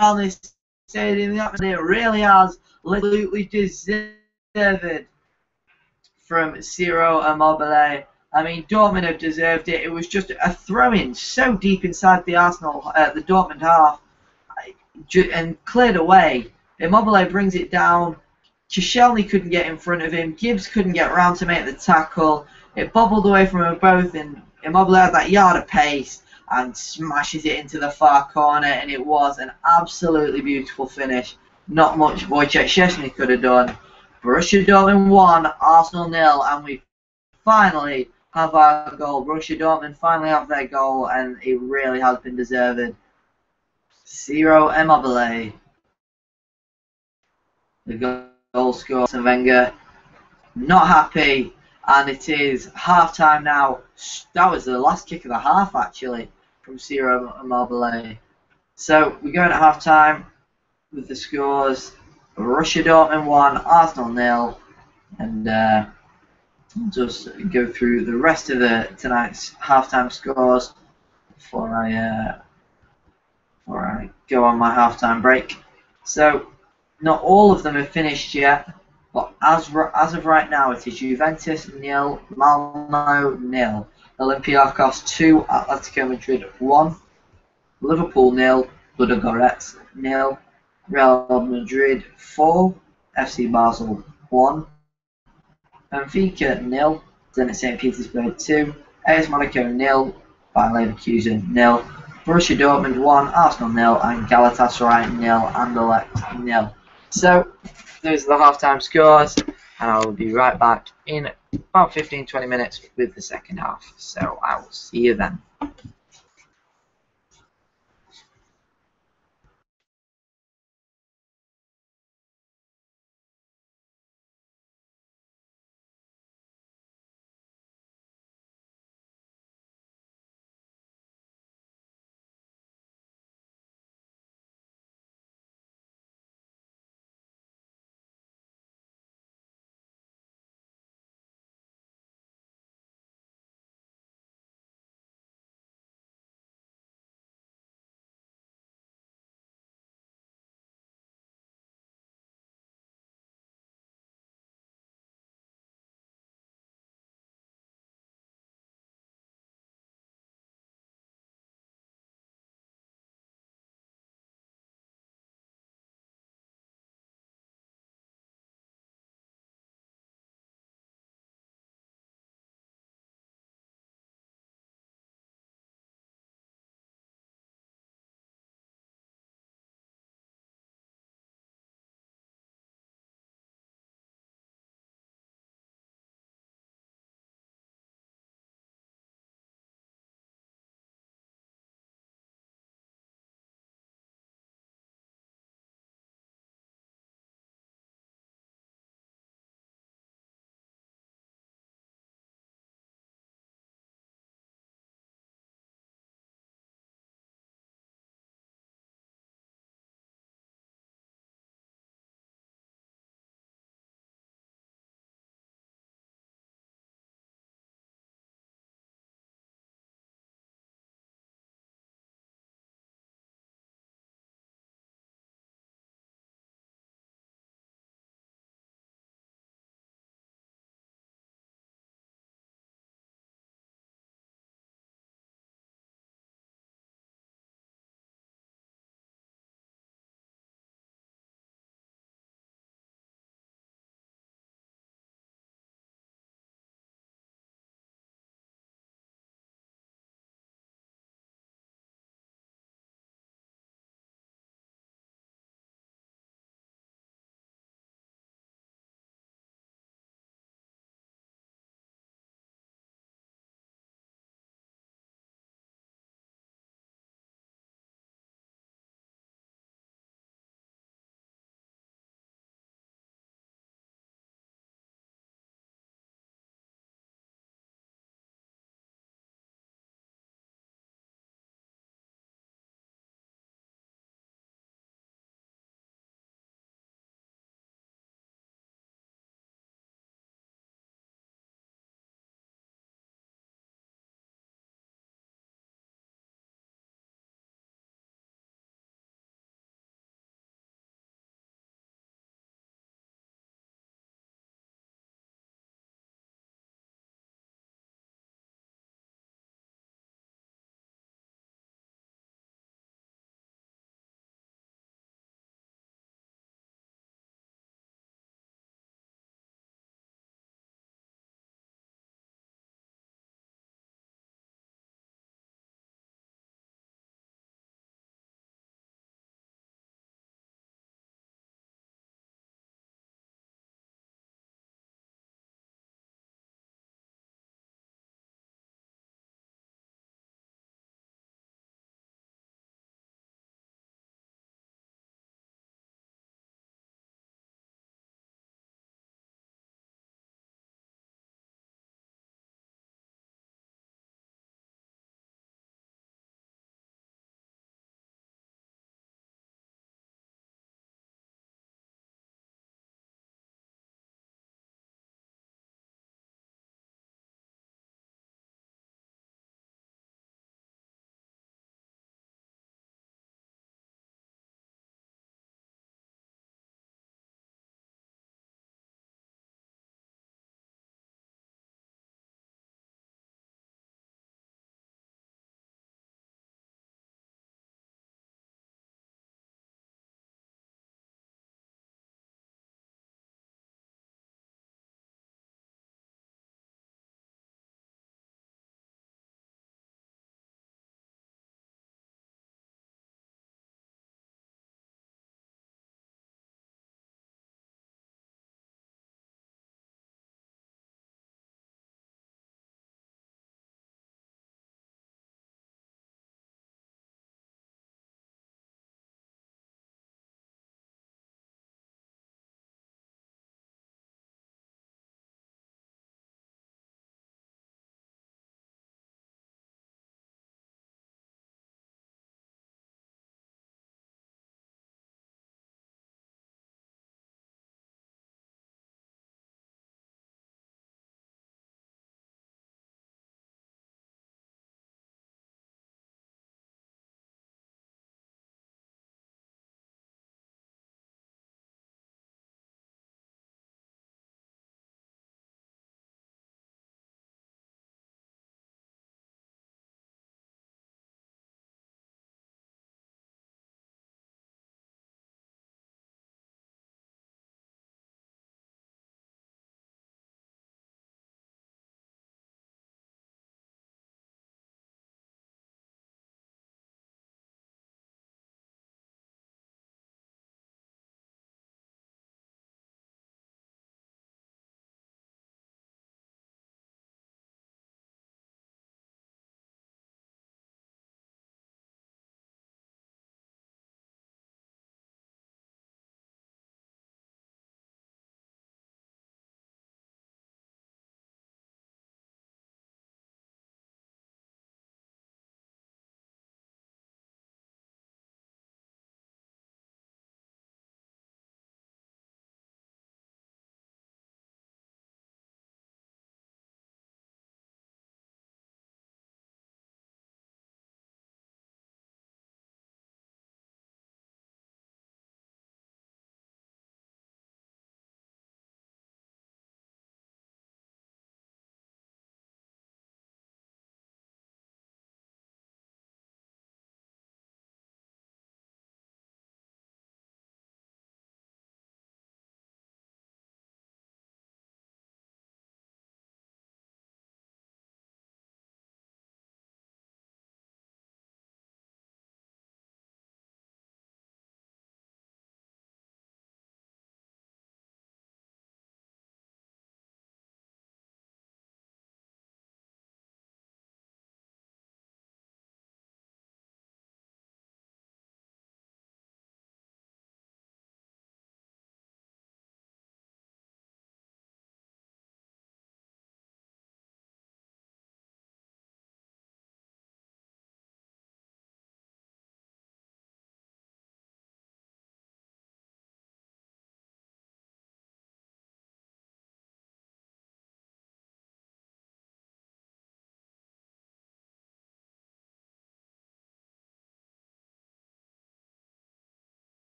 on this stadium. It really has absolutely deserved from Ciro Immobile. I mean, Dortmund have deserved it. It was just a throw-in so deep inside the the Dortmund half, and cleared away. Immobile brings it down. Koscielny couldn't get in front of him. Gibbs couldn't get round to make the tackle. It bobbled away from them both, and Immobile had that yard of pace and smashes it into the far corner, and it was an absolutely beautiful finish. Not much Wojciech Szczesny could have done. Borussia Dortmund 1, Arsenal 0, and we finally have our goal. Borussia Dortmund finally have their goal, and it really has been deserved. Ciro Immobile. The goal scorer. Wenger not happy And it is half time now. That was the last kick of the half, actually, from Ciro Immobile. So we go at half time with the scores: Borussia Dortmund 1, Arsenal 0, and just go through the rest of tonight's halftime scores before I go on my halftime break. So not all of them have finished yet, but as of right now, it is Juventus 0, Malmo 0, Olympiacos 2, Atletico Madrid 1, Liverpool 0, Ludogorets 0, Real Madrid 4, FC Basel 1, Benfica 0, Zenit St. Petersburg 2, AS Monaco 0, Bayer Leverkusen 0, Borussia Dortmund 1, Arsenal 0, and Galatasaray 0, Anderlecht 0. So, those are the halftime scores, and I will be right back in about 15-20 minutes with the second half. So, I will see you then.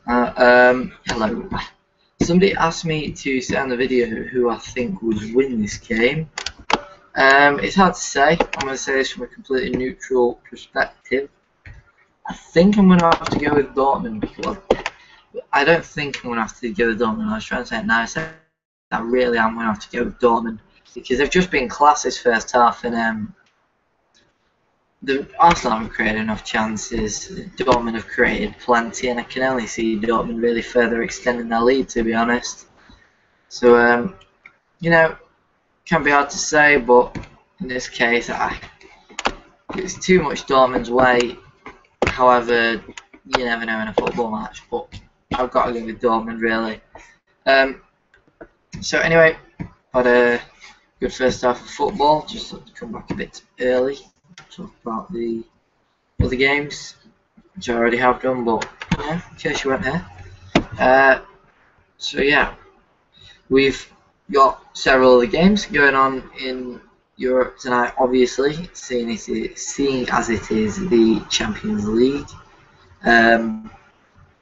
Hello. Somebody asked me to say on the video who I think would win this game. It's hard to say. I'm going to say this from a completely neutral perspective. I think I'm going to have to go with Dortmund. Well, I don't think I'm going to have to go with Dortmund. I was trying to say it nice. I really am going to have to go with Dortmund because they've just been class this first half, and the Arsenal haven't created enough chances. Dortmund have created plenty, and I can only see Dortmund really further extending their lead, to be honest. So, you know, can be hard to say, but in this case, it's too much Dortmund's way. However, you never know in a football match, but I've got to go with Dortmund, really. So anyway, had a good first half of football. Just had to come back a bit early, talk about the other games, which I already have done, but yeah, in case you weren't here. So yeah, we've got several other games going on in Europe tonight, obviously, seeing as it is the Champions League.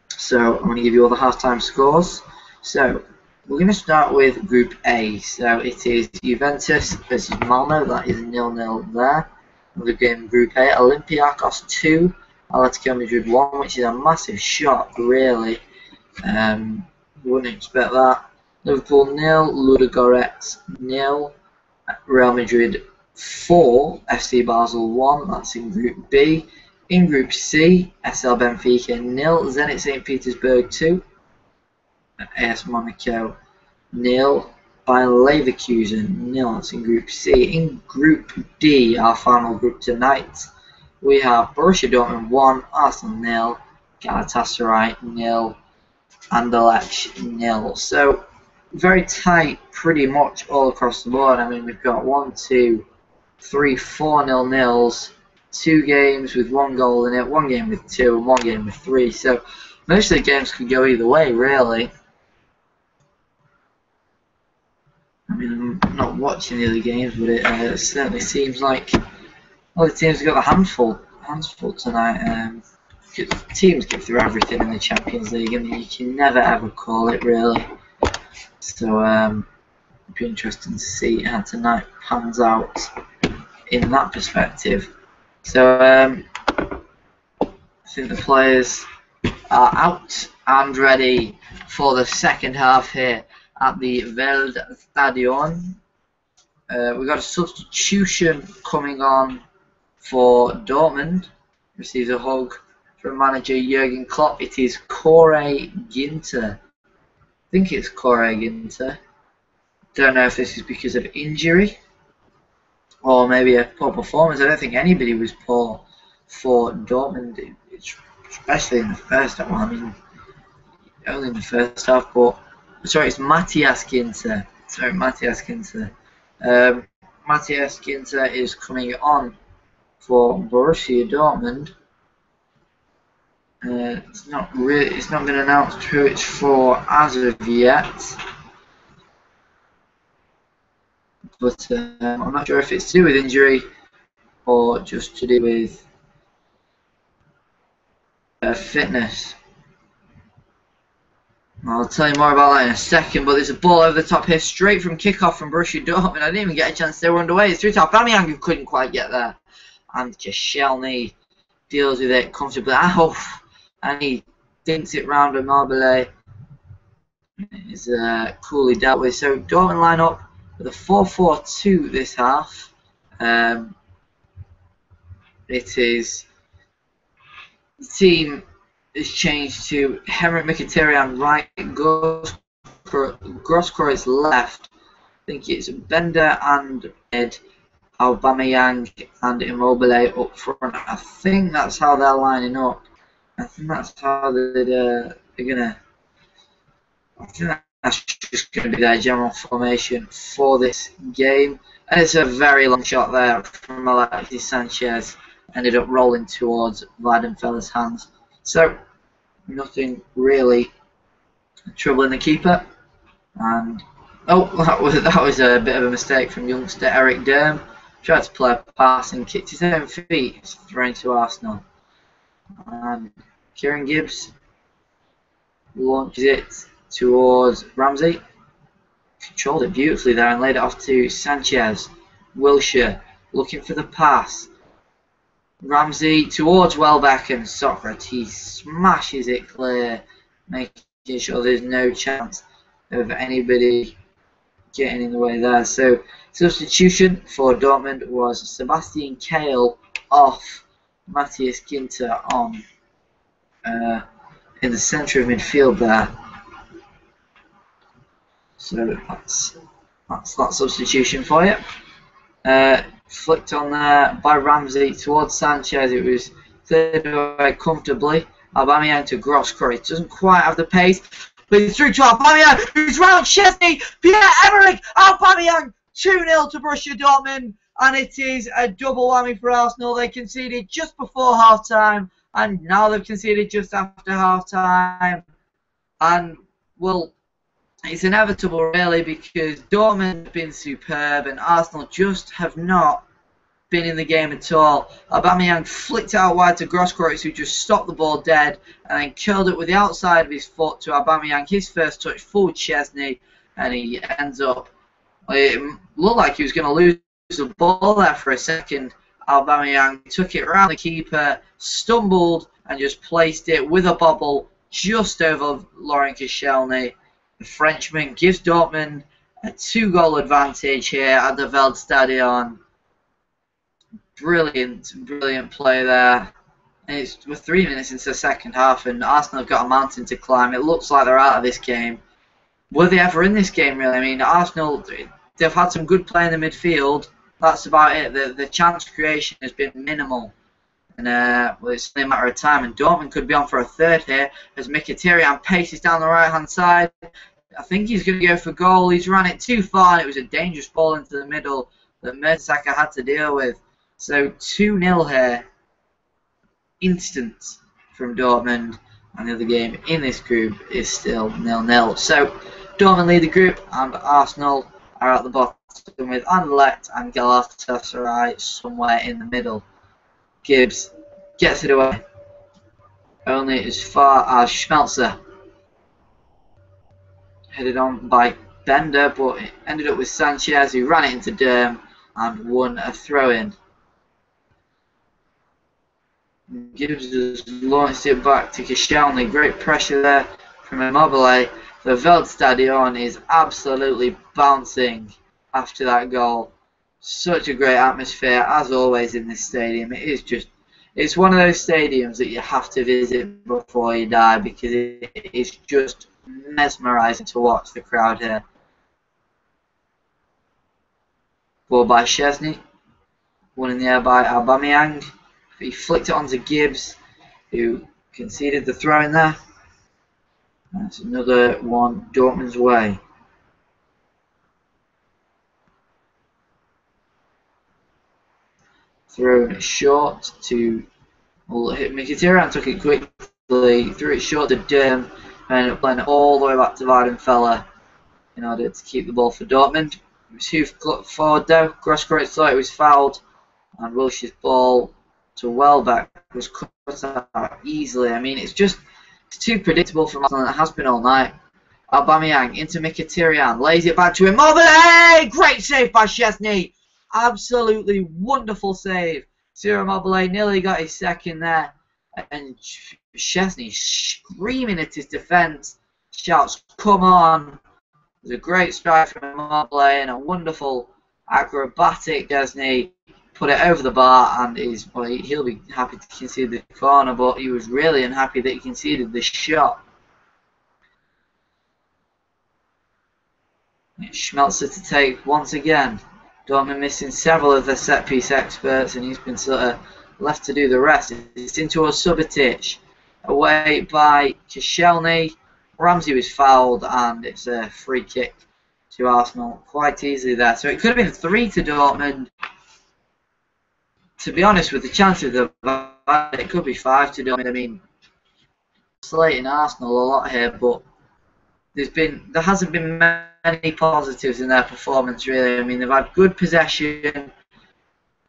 So I'm going to give you all the half-time scores. So we're going to start with Group A. So it is Juventus versus Malmo. That is 0-0 there. Another game, Group A. Olympiacos 2, Atletico Madrid 1, which is a massive shock, really. Wouldn't expect that. Liverpool 0, Ludogorets 0, Real Madrid 4, FC Basel 1. That's in Group B. In Group C, SL Benfica 0, Zenit St. Petersburg 2, AS Monaco 0, Bayer Leverkusen 0. That's in Group C. In Group D, our final group tonight, we have Borussia Dortmund 1, Arsenal 0, Galatasaray 0, Anderlecht 0. So very tight, pretty much all across the board. I mean, we've got 1, 2, 3, 4 0-0s. 2 games with 1 goal in it, 1 game with 2, and 1 game with 3. So most of the games could go either way, really. I mean, I'm not watching the other games, but it certainly seems like all the teams have got a handful tonight. Teams get through everything in the Champions League. I mean, you can never ever call it, really. So it'll be interesting to see how tonight pans out in that perspective. So I think the players are out and ready for the second half here at the Veldstadion. We've got a substitution coming on for Dortmund. Receives a hug from manager Jurgen Klopp. It is Corey Ginter. I think it's Corey Ginter. Don't know if this is because of injury or maybe a poor performance. I don't think anybody was poor for Dortmund, especially in the first half. Well, I mean, only in the first half, but sorry, it's Matthias Ginter. Sorry, Matthias Ginter. Matthias Ginter is coming on for Borussia Dortmund. It's not been announced who it's for as of yet. But I'm not sure if it's to do with injury or just to do with fitness. I'll tell you more about that in a second, but there's a ball over the top here, straight from kickoff from Borussia Dortmund. I didn't even get a chance to stay underway. It's through to Aubameyang, who couldn't quite get there. And Koscielny deals with it comfortably. And he dinks it round Immobile. It's coolly dealt with. So Dortmund line up with a 4-4-2 this half. It is the team is changed to Henrik Mkhitaryan right, Grosskreutz left. I think it's Bender and Ed, Aubameyang and Immobile up front. I think that's how they're lining up. I think that's how they're gonna. I think that's just going to be their general formation for this game. And it's a very long shot there from Alexis Sanchez. Ended up rolling towards Weidenfeller's hands. So, nothing really troubling the keeper. And that was a bit of a mistake from youngster Eric Durm. Tried to play a pass and kicked his own feet. It's thrown to Arsenal. And Kieran Gibbs launches it towards Ramsey. Controlled it beautifully there and laid it off to Sanchez. Wilshere looking for the pass. Ramsey towards Welbeck, and Socrates smashes it clear, making sure there's no chance of anybody getting in the way there. So substitution for Dortmund was Sebastian Kehl off, Matthias Ginter on in the centre of midfield there. So that's that substitution for you. Flicked on there by Ramsey towards Sanchez. It was cleared away comfortably. Aubameyang to Grosskreutz. Doesn't quite have the pace, but he's through to Aubameyang, who's round Chesney. Pierre-Emerick Aubameyang. 2-0 to Borussia Dortmund, and it is a double whammy for Arsenal. They conceded just before half-time, and now they've conceded just after half-time. And, well, it's inevitable, really, because Dortmund have been superb, and Arsenal just have not been in the game at all. Aubameyang flicked out wide to Grosskreutz, who just stopped the ball dead, and then curled it with the outside of his foot to Aubameyang. His first touch, full Chesney, and he ends up. It looked like he was going to lose the ball there for a second. Aubameyang took it round the keeper, stumbled, and just placed it with a bobble just over Laurent Koscielny. The Frenchman gives Dortmund a 2-goal advantage here at the Veldstadion. Brilliant play there. And we're 3 minutes into the second half, and Arsenal have got a mountain to climb. It looks like they're out of this game. Were they ever in this game, really? I mean, Arsenal, they've had some good play in the midfield. That's about it. The chance creation has been minimal. And well, it's only a matter of time. And Dortmund could be on for a third here as Mkhitaryan paces down the right-hand side. I think he's going to go for goal. He's run it too far, and it was a dangerous ball into the middle that Mertesacker had to deal with. So 2-0 here. Instant from Dortmund. And the other game in this group is still 0-0. So Dortmund lead the group, and Arsenal are at the bottom with Anderlecht and Galatasaray somewhere in the middle. Gibbs gets it away, only as far as Schmelzer. Headed on by Bender, but it ended up with Sanchez, who ran it into Derm and won a throw-in. Gibbs has launched it back to Koscielny. Great pressure there from Immobile. The Veldstadion is absolutely bouncing after that goal. Such a great atmosphere, as always, in this stadium. It's one of those stadiums that you have to visit before you die, because it's just mesmerising to watch the crowd here. Ball by Chesney. One in the air by Aubameyang. He flicked it onto Gibbs, who conceded the throw in there. That's another one Dortmund's way. Thrown short to Mkhitaryan, took it quickly, threw it short to Derm, and ended up playing it all the way back to Weidenfeller in order to keep the ball for Dortmund. It was Hoof forward though. Grosskreutz thought it was fouled, and Wilshere's ball to Welbeck was cut out easily. I mean, it's too predictable from Arsenal, and it has been all night. Aubameyang into Mkhitaryan, lays it back to Immobile. Great save by Chesney. Absolutely wonderful save. Ciro Immobile nearly got his second there, and Chesney screaming at his defence, shouts, "Come on!" It was a great strike from Immobile and a wonderful acrobatic Chesney. Put it over the bar, and he'll be happy to concede the corner, but he was really unhappy that he conceded the shot. It's Schmelzer to take once again. Dortmund missing several of their set-piece experts, and he's been sort of left to do the rest. It's into Subotic, away by Koscielny. Ramsey was fouled, and it's a free kick to Arsenal quite easily there. So it could have been 3 to Dortmund. To be honest, with the chances of that, it could be 5 to Dortmund. I mean, slating Arsenal a lot here, but there hasn't been many positives in their performance, really. I mean, they've had good possession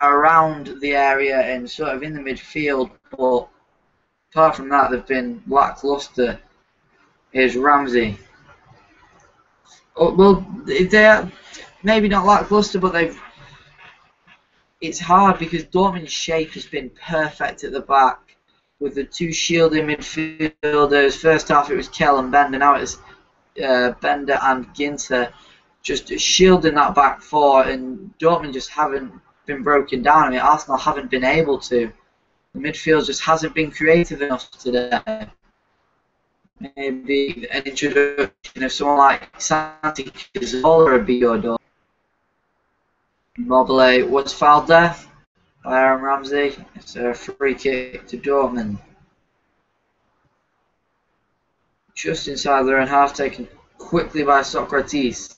around the area and sort of in the midfield, but apart from that, they've been lacklustre Here's Ramsey. Oh, well, they're maybe not lackluster, but they've. It's hard because Dortmund's shape has been perfect at the back with the two shielding midfielders. First half it was Kell and Bender, now it's Bender and Ginter just shielding that back four, and Dortmund just haven't been broken down. I mean, Arsenal haven't been able to. The midfield just hasn't been creative enough today. Maybe an introduction of someone like Santi Cazorla would be your door. Mobile was fouled there by Aaron Ramsey. It's a free kick to Dortmund. Just inside their own half, taken quickly by Socrates.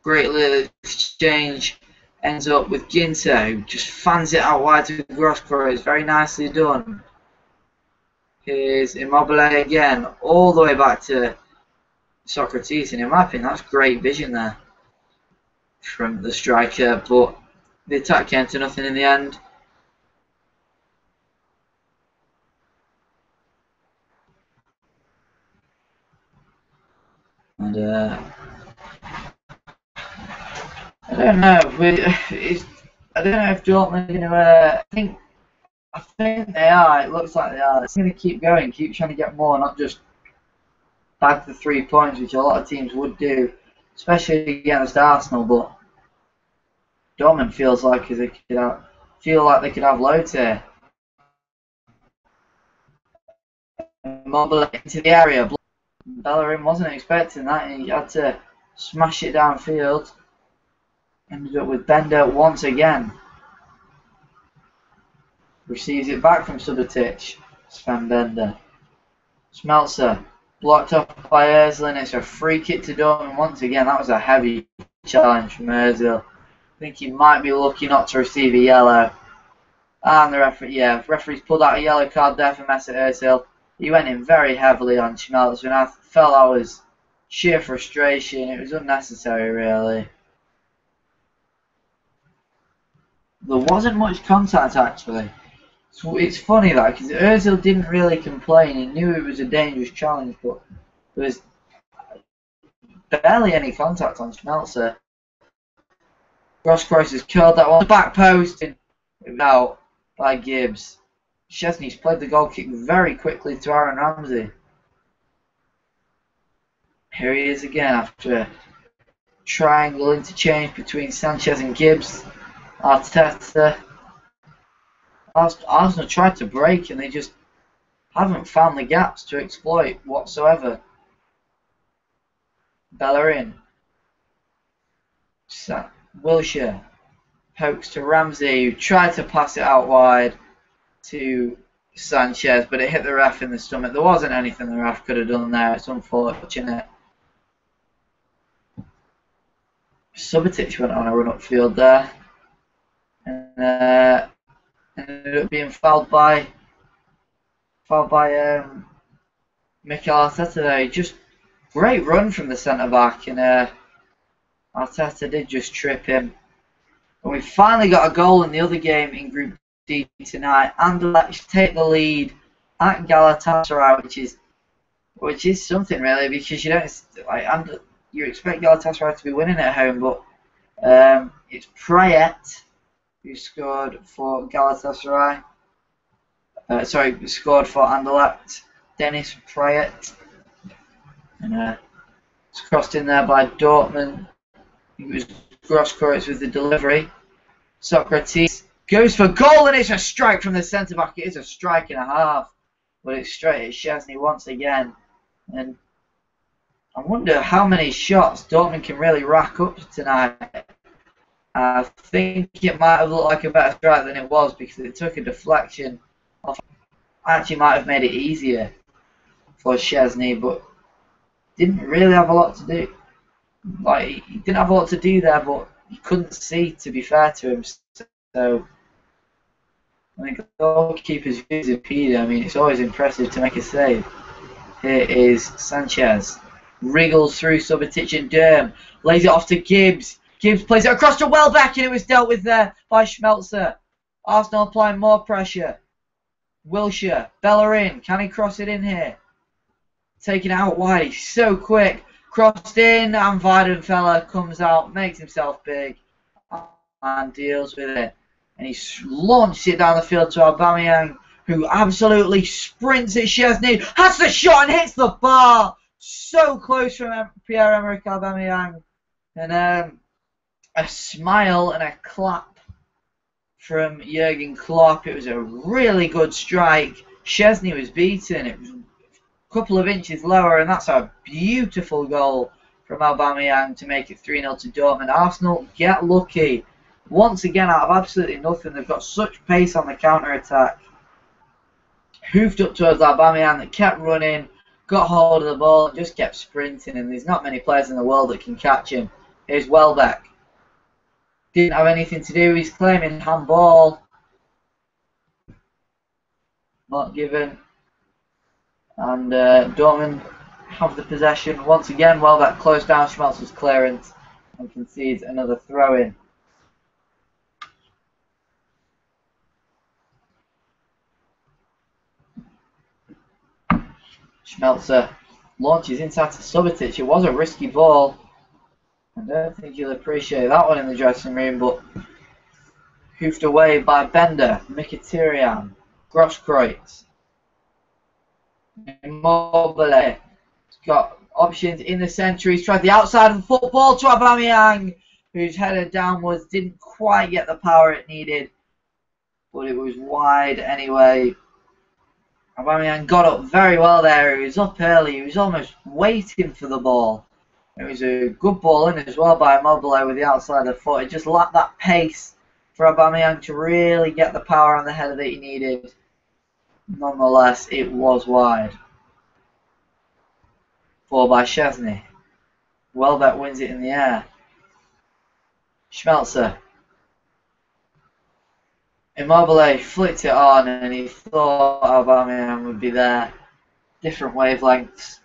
Great little exchange. Ends up with Ginter, who just fans it out wide to Grosskreutz. It's very nicely done. Here's Immobile again, all the way back to Socrates. And in my opinion, that's great vision there from the striker, but the attack came to nothing in the end. And I don't know. I don't know if Dortmund are going to. I think they are. It looks like they are. It's going to keep going, keep trying to get more, not just bag the 3 points, which a lot of teams would do, especially against Arsenal. But Dortmund feels like they could have loads here. Mobile into the area. Bellerin wasn't expecting that. He had to smash it downfield. Ended up with Bender once again. Receives it back from Subotic. Sven Bender. Schmelzer blocked off by Özil. It's a free kick to Dortmund once again. That was a heavy challenge from Özil. I think he might be lucky not to receive a yellow. And the referee's pulled out a yellow card there for Mesut Özil. He went in very heavily on Schmelzer, and I felt that was sheer frustration. It was unnecessary, really. There wasn't much contact, actually. So it's funny that, because Özil didn't really complain. He knew it was a dangerous challenge, but there was barely any contact on Schmelzer. Grosskreutz has curled that one. The back post, and it was out by Gibbs. Szczesny's played the goal kick very quickly to Aaron Ramsey. Here he is again after a triangle interchange between Sanchez and Gibbs. Arteta. Arsenal tried to break and they just haven't found the gaps to exploit whatsoever. Bellerin. Wilshere pokes to Ramsey, who tried to pass it out wide to Sanchez, but it hit the ref in the stomach. There wasn't anything the ref could have done there. It's unfortunate. Subotic went on a run upfield there, and ended up being fouled by Mikel Arteta there. Just great run from the centre back, and Arteta did just trip him. And we finally got a goal in the other game in Group D tonight. Anderlecht take the lead at Galatasaray, which is something really, because you don't you expect Galatasaray to be winning at home, but it's Prayet who scored for Galatasaray. Scored for Anderlecht. Dennis Prayet, and it's crossed in there by Dortmund. It was Grosskreutz with the delivery. Socrates goes for goal, and it's a strike from the centre back. It is a strike and a half, but it's straight at Szczesny once again. And I wonder how many shots Dortmund can really rack up tonight. I think it might have looked like a better strike than it was, because it took a deflection off. Actually might have made it easier for Szczesny, but didn't really have a lot to do. He didn't have a lot to do there, but he couldn't see, to be fair to him. So I think the goalkeeper's view is impeded. I mean, it's always impressive to make a save. Here is Sanchez. Wriggles through Subotic and Durm. Lays it off to Gibbs. Gibbs plays it across to Welbeck, and it was dealt with there by Schmelzer. Arsenal applying more pressure. Wilshere. Bellerin. Can he cross it in here? taken out wide. He's so quick. Crossed in, and Weidenfeller comes out, makes himself big, and deals with it. And he launched it down the field to Aubameyang, who absolutely sprints at Szczesny, has the shot and hits the bar. So close from Pierre-Emerick Aubameyang. And a smile and a clap from Jurgen Klopp. It was a really good strike. Szczesny was beaten. It was a couple of inches lower, and that's a beautiful goal from Aubameyang to make it 3-0 to Dortmund. Arsenal get lucky. Once again, out of absolutely nothing, they've got such pace on the counter-attack. Hoofed up towards Aubameyang that kept running, got hold of the ball, and just kept sprinting, and there's not many players in the world that can catch him. Here's Welbeck. Didn't have anything to do, he's claiming handball. Not given. And Dortmund have the possession. Once again, Welbeck closed down Schmelz's clearance and concedes another throw-in. Schmelzer launches inside to Subotic. It was a risky ball. I don't think you'll appreciate that one in the dressing room, but hoofed away by Bender, Mkhitaryan, Grosskreutz, Immobile. He's got options in the centre. He's tried the outside of the football to Aubameyang, whose header downwards didn't quite get the power it needed, but it was wide anyway. Aubameyang got up very well there. He was up early. He was almost waiting for the ball. It was a good ball in as well by Immobile with the outside of the foot. It just lacked that pace for Aubameyang to really get the power on the header that he needed. Nonetheless, it was wide. Ball by Szczesny. Welbeck wins it in the air. Schmelzer. Immobile flicked it on, and he thought Aubameyang would be there. Different wavelengths.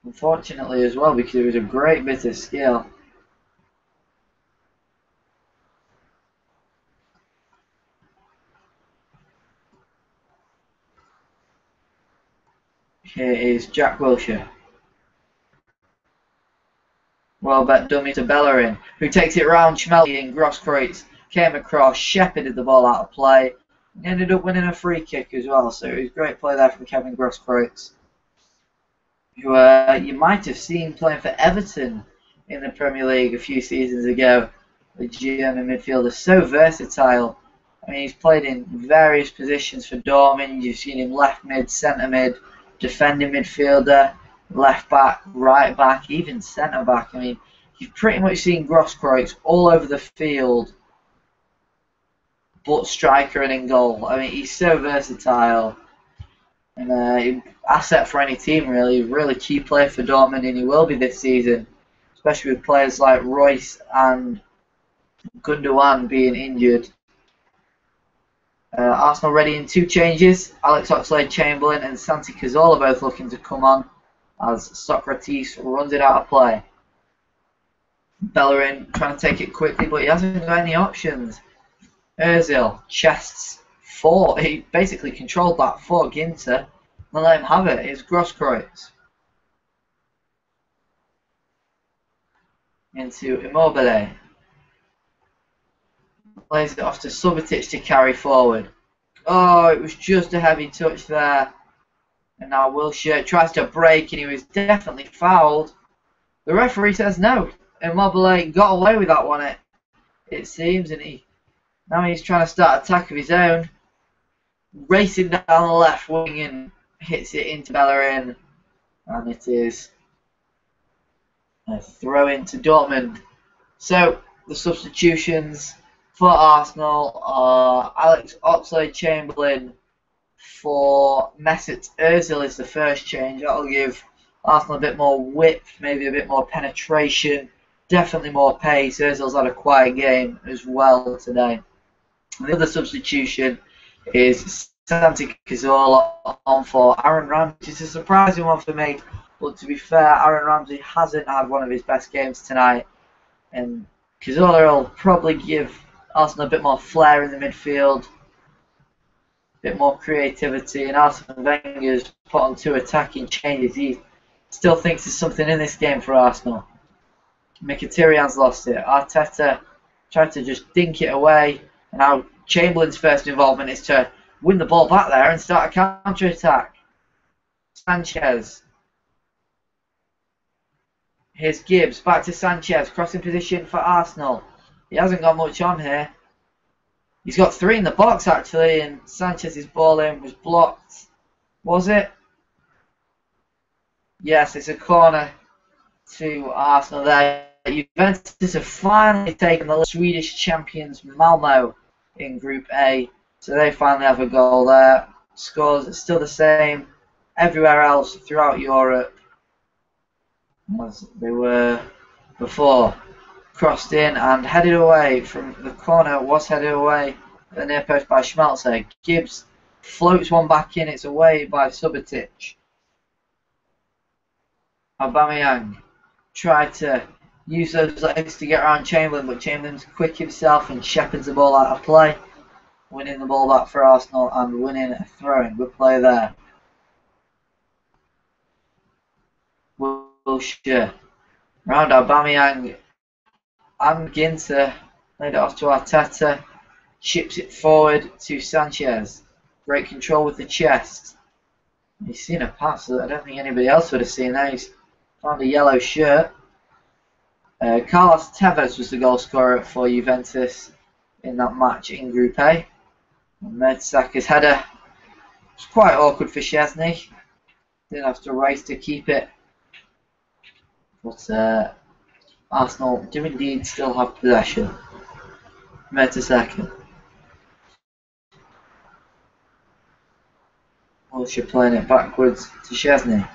Unfortunately as well, because it was a great bit of skill. Here is Jack Wilshere. Welbeck dummy to Bellerin, who takes it round. Schmelzer and Grosskreutz came across, shepherded the ball out of play, and ended up winning a free kick as well. So it was great play there from Kevin Grosskreutz, who you might have seen playing for Everton in the Premier League a few seasons ago. The German midfielder, so versatile. I mean, he's played in various positions for Dortmund. You've seen him left mid, centre mid, defending midfielder, left back, right back, even centre back. I mean, you've pretty much seen Grosskreutz all over the field, but striker and in goal. I mean, he's so versatile. And asset for any team, really. Really key player for Dortmund, and he will be this season, especially with players like Royce and Gundogan being injured. Arsenal ready in two changes. Alex Oxlade-Chamberlain and Santi Cazorla both looking to come on as Socrates runs it out of play. Bellerin trying to take it quickly, but he hasn't got any options. Ozil chests four. He basically controlled that for Ginter and let him have it. It's Grosskreutz into Immobile. Plays it off to Subotic to carry forward. Oh, it was just a heavy touch there. And now Wilshere tries to break, and he was definitely fouled. The referee says no. Immobile got away with that one, it seems, and now he's trying to start attack of his own. Racing down the left wing and hits it into Bellerin. And it is a throw into Dortmund. So, the substitutions for Arsenal are Alex Oxlade-Chamberlain for Mesut Ozil is the first change. That'll give Arsenal a bit more width, maybe a bit more penetration, definitely more pace. Ozil's had a quiet game as well today. And the other substitution is Santi Cazorla on for Aaron Ramsey. It's a surprising one for me, but to be fair, Aaron Ramsey hasn't had one of his best games tonight, and Cazorla will probably give Arsenal a bit more flair in the midfield. bit more creativity, and Arsene Wenger's put on 2 attacking changes. He still thinks there's something in this game for Arsenal. Mkhitaryan's lost it. Arteta tried to just dink it away, and now Chamberlain's first involvement is to win the ball back there and start a counter-attack. Sanchez. Here's Gibbs, back to Sanchez, crossing position for Arsenal. He hasn't got much on here. He's got 3 in the box actually, and Sanchez's ball in was blocked. Was it? Yes, it's a corner to Arsenal there. Juventus have finally taken the Swedish champions Malmo in Group A, so they finally have a goal there. Scores are still the same everywhere else throughout Europe as they were before. Crossed in and headed away from the corner, was headed away at the near post by Schmelzer. Gibbs floats one back in, it's away by Subotic. Aubameyang tried to use those legs to get around Chamberlain, but Chamberlain's quick himself and shepherds the ball out of play, winning the ball back for Arsenal and winning a throw-in. Good play there. Wilshere round Aubameyang and Ginter, laid it off to Arteta, chips it forward to Sanchez. Great control with the chest. He's seen a pass that I don't think anybody else would have seen there. He's found a yellow shirt. Carlos Tevez was the goal scorer for Juventus in that match in Group A. Mertesacker's header was quite awkward for Szczesny. Didn't have to race to keep it. But Arsenal do indeed still have possession. Mertesacker. Wilshere playing it backwards to Szczesny.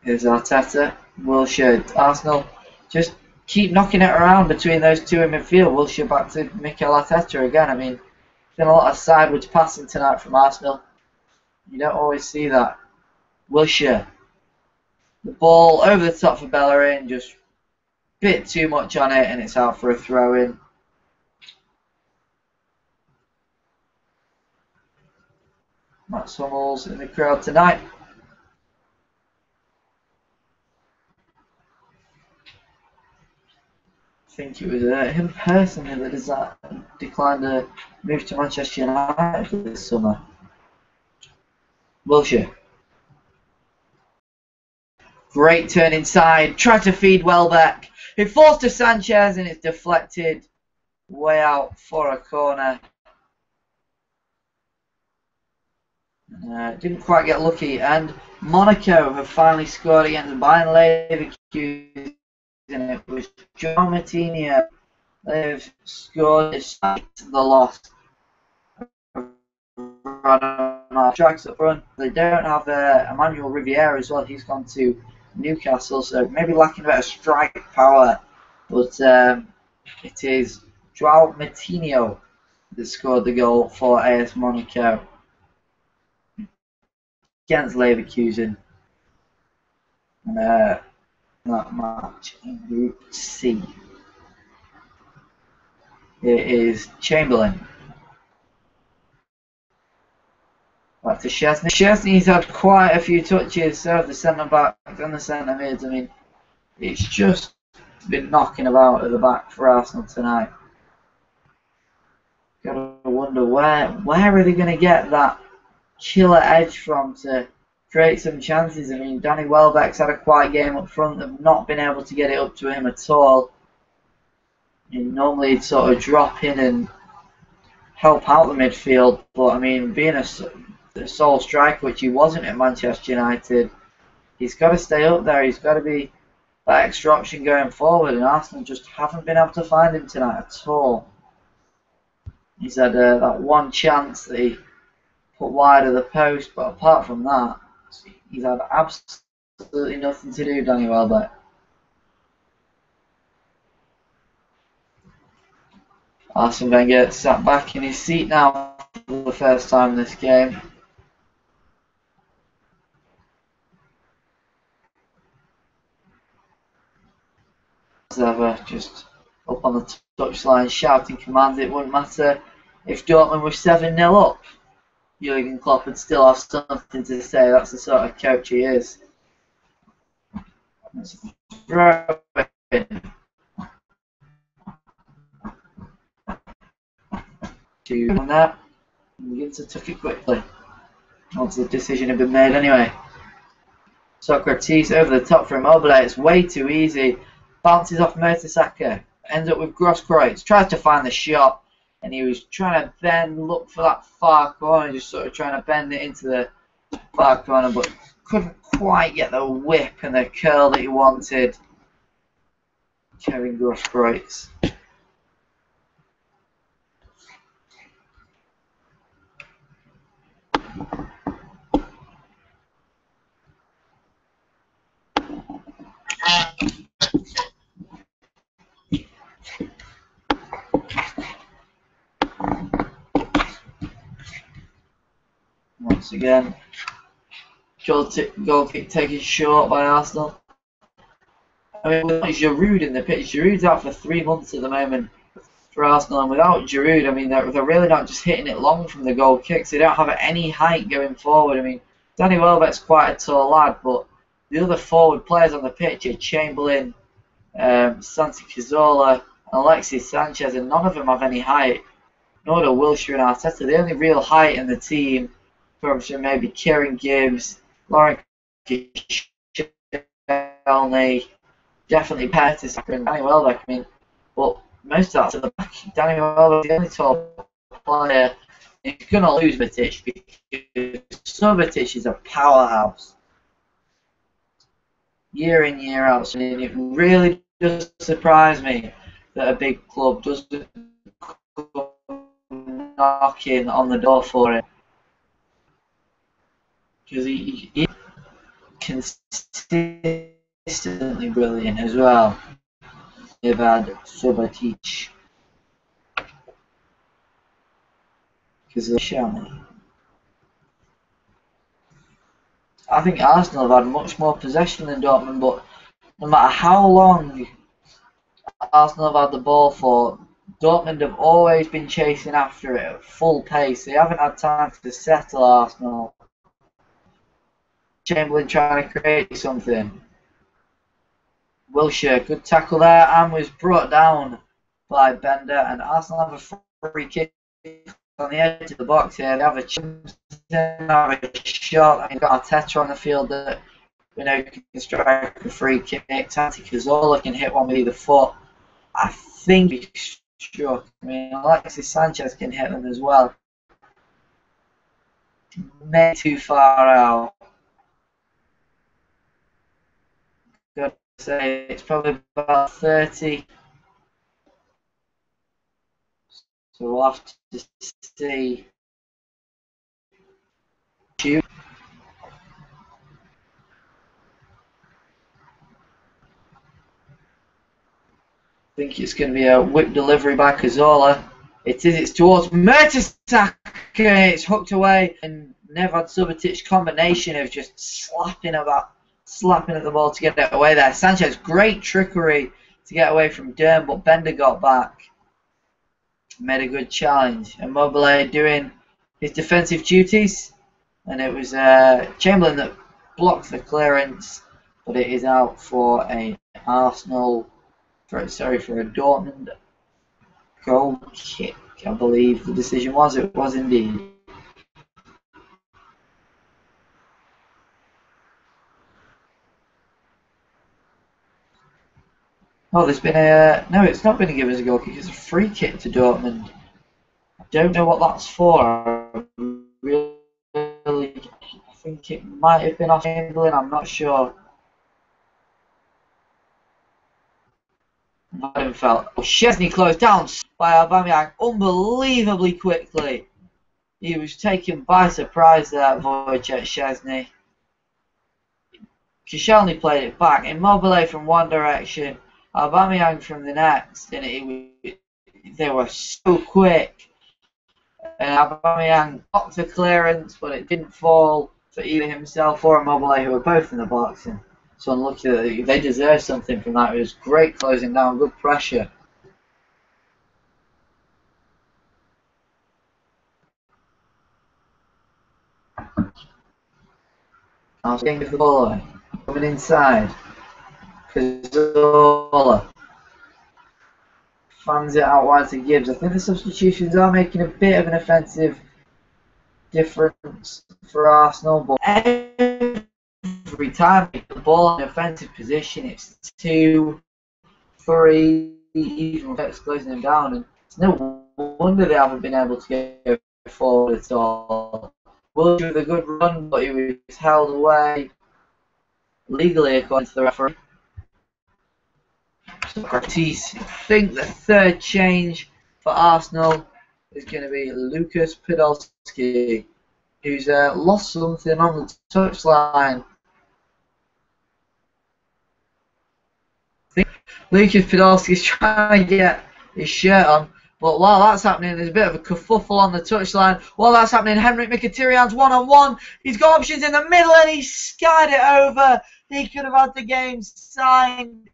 Here's Arteta. Wilshere. Arsenal just keep knocking it around between those 2 in midfield. Wilshere back to Mikel Arteta again. I mean, been a lot of sideways passing tonight from Arsenal. You don't always see that. Wilshere. The ball over the top for Bellerin, just a bit too much on it, and it's out for a throw-in. Matt Hummels in the crowd tonight. I think it was him personally that declined to move to Manchester United this summer. Wilshere. Great turn inside, tried to feed Welbeck, who forced to Sanchez, and it's deflected way out for a corner. Didn't quite get lucky, and Monaco have finally scored against Bayern Leverkusen, and it was John Martinho. They've scored despite the loss. Strikes up front. They don't have Emmanuel Riviere as well. He's gone to Newcastle, so maybe lacking a bit of strike power. But it is João Martinho that scored the goal for AS Monaco against Leverkusen. And that match in Group C. It is Chamberlain. Back to Szczesny. Szczesny's had quite a few touches of the centre back and the centre mids. I mean, it's just been knocking about at the back for Arsenal tonight. Gotta wonder where are they going to get that killer edge from to create some chances. I mean, Danny Welbeck's had a quiet game up front. They've not been able to get it up to him at all. And normally he'd sort of drop in and help out the midfield, but I mean, being a sole striker, which he wasn't at Manchester United, he's got to stay up there. He's got to be that extra option going forward, and Arsenal just haven't been able to find him tonight at all. He's had that one chance that he put wide of the post, but apart from that, he's had absolutely nothing to do, Danny Welbeck. Arsene Wenger sat back in his seat now for the first time in this game. Ever just up on the touchline shouting commands. It wouldn't matter if Dortmund were 7-0 up, Jurgen Klopp would still have something to say. That's the sort of coach he is. Let's throw in to on that. Ginter took it quickly. Once the decision had been made anyway. Socrates over the top for Immobile. It's way too easy. Bounces off Mertesacker. Ends up with Grosskreutz. Tries to find the shot. And he was trying to bend, look for that far corner. Just sort of trying to bend it into the far corner. But couldn't quite get the whip and the curl that he wanted. Kevin Grosskreutz. Once again, goal kick taken short by Arsenal. I mean, without Giroud in the pitch, Giroud's out for 3 months at the moment for Arsenal, and without Giroud, I mean, they're really not just hitting it long from the goal kicks. They don't have any height going forward. I mean, Danny Welbeck's quite a tall lad, but the other forward players on the pitch are Chamberlain, Santi Cazorla, and Alexis Sanchez, and none of them have any height. Nor do Wilshere and Arteta. The only real height in the team comes from maybe Kieran Gibbs, Lauren Koscielny, definitely Mertesacker and Danny Welbeck. I mean, but most of that's at the back. Danny Welbeck is the only tall player. He's going to lose Subotic because Subotic is a powerhouse. Year in, year out. So it really does surprise me that a big club doesn't come knocking on the door for him. Because he's consistently brilliant as well. They've had Subotic. Because of Koscielny. I think Arsenal have had much more possession than Dortmund, but no matter how long Arsenal have had the ball for, Dortmund have always been chasing after it at full pace. They haven't had time to settle Arsenal. Chamberlain trying to create something. Wilshere, good tackle there, and was brought down by Bender, and Arsenal have a free kick on the edge of the box here. They have a chance, have a shot, and you've got Arteta on the field that we know can strike a free kick. Santi Cazorla can hit one with either foot. I think he's struck. I mean, Alexis Sanchez can hit them as well. Maybe too far out. Got to say, it's probably about 30. So we'll have to see. Shoot. I think it's going to be a whip delivery by Cazorla. It is. It's towards Mertesacker. It's hooked away, and Nevad Subotic combination of just slapping at the ball to get it away there. Sanchez, great trickery to get away from Durm, but Bender got back. Made a good challenge. Immobile doing his defensive duties, and it was Chamberlain that blocked the clearance, but it is out for a Dortmund goal kick. I believe the decision was. It was indeed. Oh, there's been a... No, it's not been given as a goal kick. It's a free kick to Dortmund. I don't know what that's for. Really, I think it might have been off Chamberlain. I'm not sure. Szczesny closed down by Aubameyang unbelievably quickly. He was taken by surprise there, Wojciech Szczesny. Koscielny played it back. Immobile from one direction, Aubameyang from the next, and they were so quick. And Aubameyang blocked the clearance, but it didn't fall for either himself or Immobile, who were both in the box. And so unlucky that they deserve something from that. It was great closing down, good pressure. now. Getting the ball away. Coming inside. Cazorla fans it out wide to Gibbs. I think the substitutions are making a bit of an offensive difference for Arsenal, but every time they get the ball in offensive position, it's 2, 3, even closing them down, and it's no wonder they haven't been able to go forward at all. Wilshere with a good run, but he was held away legally according to the referee. Socrates. I think the third change for Arsenal is going to be Lucas Podolski, who's lost something on the touchline. I think Lucas Podolski is trying to get his shirt on, but while that's happening, there's a bit of a kerfuffle on the touchline. While that's happening, Henrik Mkhitaryan's one-on-one. He's got options in the middle and he's skied it over. He could have had the game signed,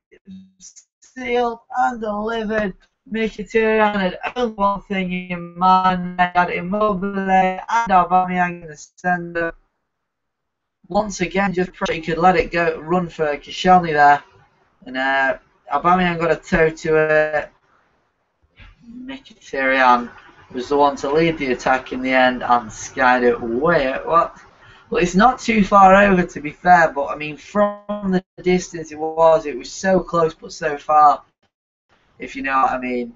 sealed and delivered. Mkhitaryan had only one thing in mind. He had Immobile and Aubameyang in the centre. Once again, just he could let it go, run for Koscielny there, and Aubameyang got a toe to it. Mkhitaryan was the one to lead the attack in the end and skied it away. Well, it's not too far over, to be fair, but I mean, from the distance it was so close but so far, if you know what I mean.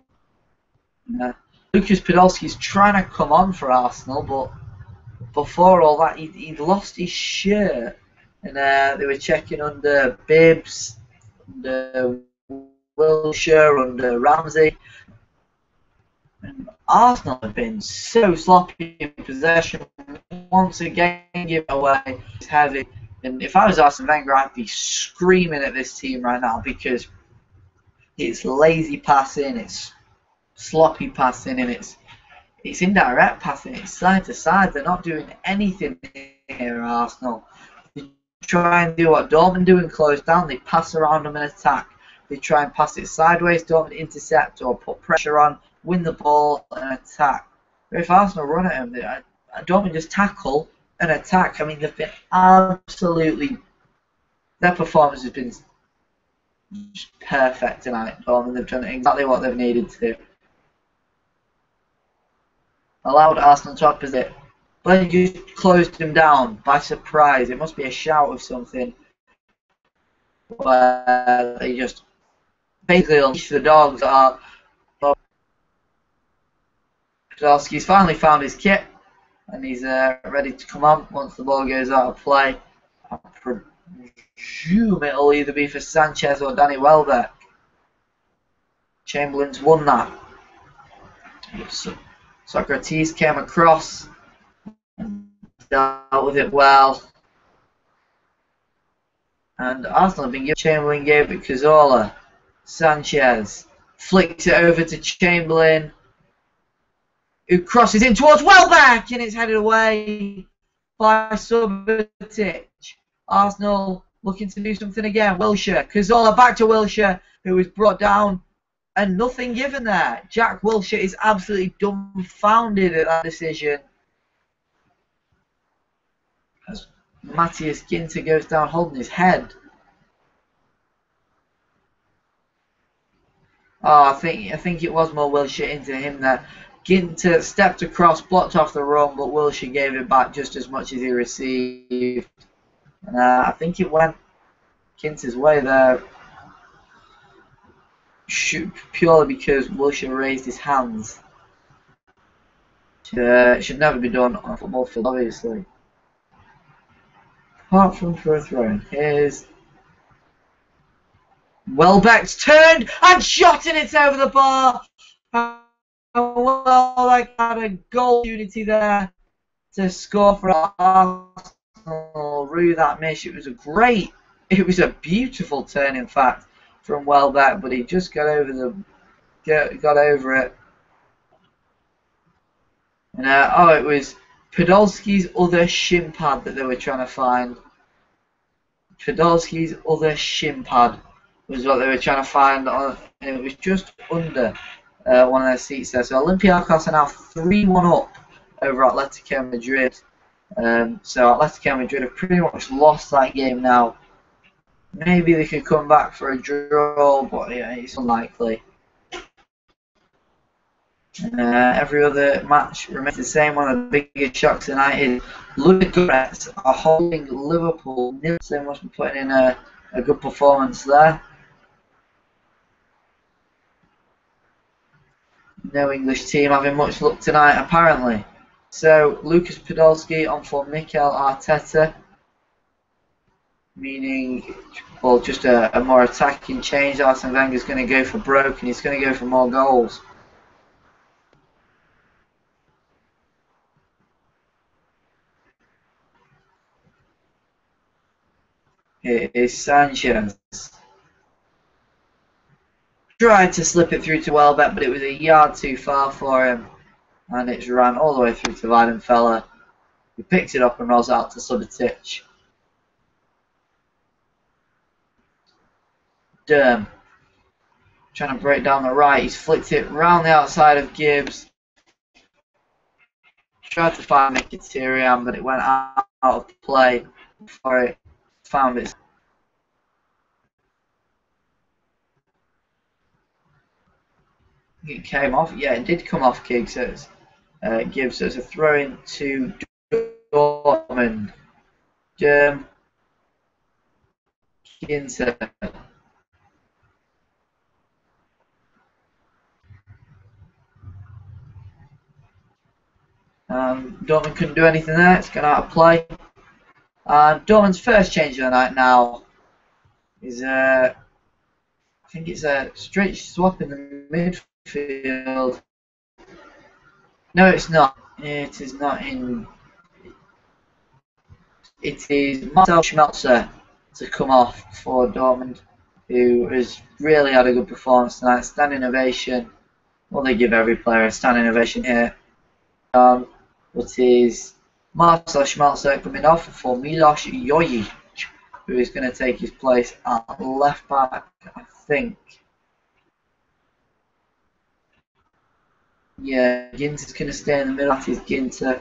Lucas Podolski's trying to come on for Arsenal, but before all that, he'd lost his shirt, and they were checking under Bibbs, under Wilshere, under Ramsey. And Arsenal have been so sloppy in possession. Once again, give it away. It's heavy. And if I was Arsene Wenger, I'd be screaming at this team right now because it's lazy passing, it's sloppy passing, and it's indirect passing. It's side to side. They're not doing anything here, Arsenal. They try and do what Dortmund do and close down. They pass around them and attack. They try and pass it sideways. Dortmund intercept or put pressure on, win the ball and attack. But if Arsenal run at them, Dortmund just tackle and attack. I mean, they've been absolutely. Their performance has been just perfect tonight. Dortmund, they've done exactly what they've needed to. Allowed Arsenal to opposite, but they just closed them down by surprise. It must be a shout of something where they just basically unleash the dogs. Podolski's finally found his kit, and he's ready to come on once the ball goes out of play. I presume it'll either be for Sanchez or Danny Welbeck. Chamberlain's won that. Socrates came across and dealt with it well. And Arsenal have been given. Chamberlain gave it Cazorla. Sanchez flicked it over to Chamberlain, who crosses in towards Welbeck, and it's headed away by Subotic. Arsenal looking to do something again. Wilshere. Cazorla back to Wilshere, who was brought down. And nothing given there. Jack Wilshere is absolutely dumbfounded at that decision. As Matthias Ginter goes down holding his head. Oh, I think it was more Wilshere into him there. Ginter stepped across, blocked off the run, but Wilshere gave it back just as much as he received. And I think it went Ginter's way there. Purely because Wilshere raised his hands. Should never be done on a football field, obviously. Apart from for a throw. Here's Welbeck's turned and shot, and it's over the bar. Welbeck had a goal opportunity there to score for Arsenal. Rue that miss. It was a beautiful turn, in fact, from Welbeck, but he just got over it. And it was Podolski's other shin pad that they were trying to find. Podolski's other shin pad was what they were trying to find, and it was just under one of their seats there. So Olympiacos are now 3-1 up over Atletico Madrid. So Atletico Madrid have pretty much lost that game now. Maybe they could come back for a draw, but yeah, it's unlikely. Every other match remains the same. One of the biggest shocks tonight is Ludogorets are holding Liverpool nil. So they must be putting in a good performance there. No English team having much luck tonight, apparently. So Lucas Podolski on for Mikel Arteta, meaning, well, just a more attacking change. Arsene Wenger's going to go for broke, and he's going to go for more goals. It is Sanchez. Tried to slip it through to Welbeck, but it was a yard too far for him, and it's ran all the way through to Weidenfeller, who picks it up and rolls out to Subotic. Derm trying to break down the right. He's flicked it round the outside of Gibbs. Tried to find Mkhitaryan, but it went out of play before it found its. It came off. Yeah, it did come off Gibbs. So it's Gibbs. So it's a throw in to Dortmund. Ginter. Dortmund couldn't do anything there. It's gone out of play. Dortmund's first change of the night now is I think it's a straight swap in the midfield. No, it's not. It is not in. It is Marcel Schmelzer to come off for Dortmund, who has really had a good performance tonight. Standing ovation. Well, they give every player a standing ovation here. But is Marcel Schmelzer coming off for Milos Jojic, who is going to take his place at left back, I think. Yeah, Ginter's going to stay in the middle. That is Ginter.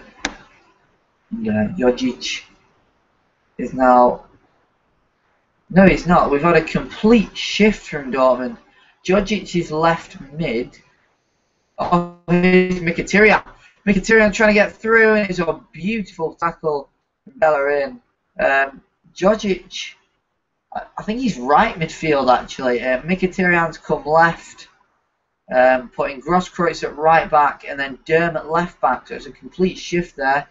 Yeah, Jojic is now. No, he's not. We've had a complete shift from Dortmund. Jojic is left mid. Oh, here's Mkhitaryan. Mkhitaryan trying to get through, and it's a beautiful tackle from Bellerin. Jojic, I think he's right midfield actually. Mkhitaryan's come left, putting Grosskreutz at right back, and then Derm at left back. So it's a complete shift there.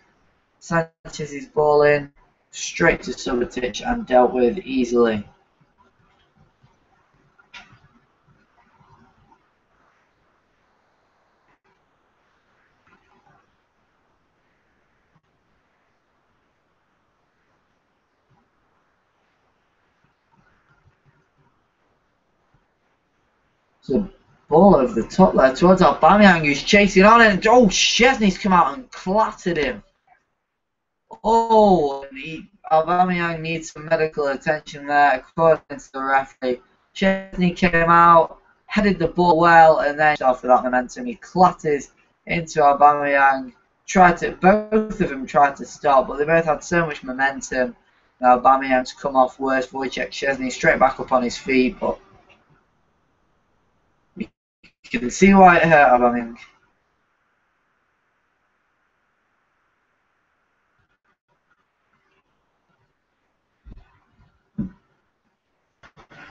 Sanchez's ball in, straight to Subotic, and dealt with easily. So ball over the top there towards Aubameyang, who's chasing on, and oh, Szczesny's come out and clattered him. Oh, Aubameyang needs some medical attention there, according to the referee. Szczesny came out, headed the ball well, and then after that momentum, he clatters into Aubameyang. Both of them tried to stop, but they both had so much momentum. Now Aubameyang's come off worse. Wojciech Szczesny straight back up on his feet, but you can see why it hurt Aubameyang.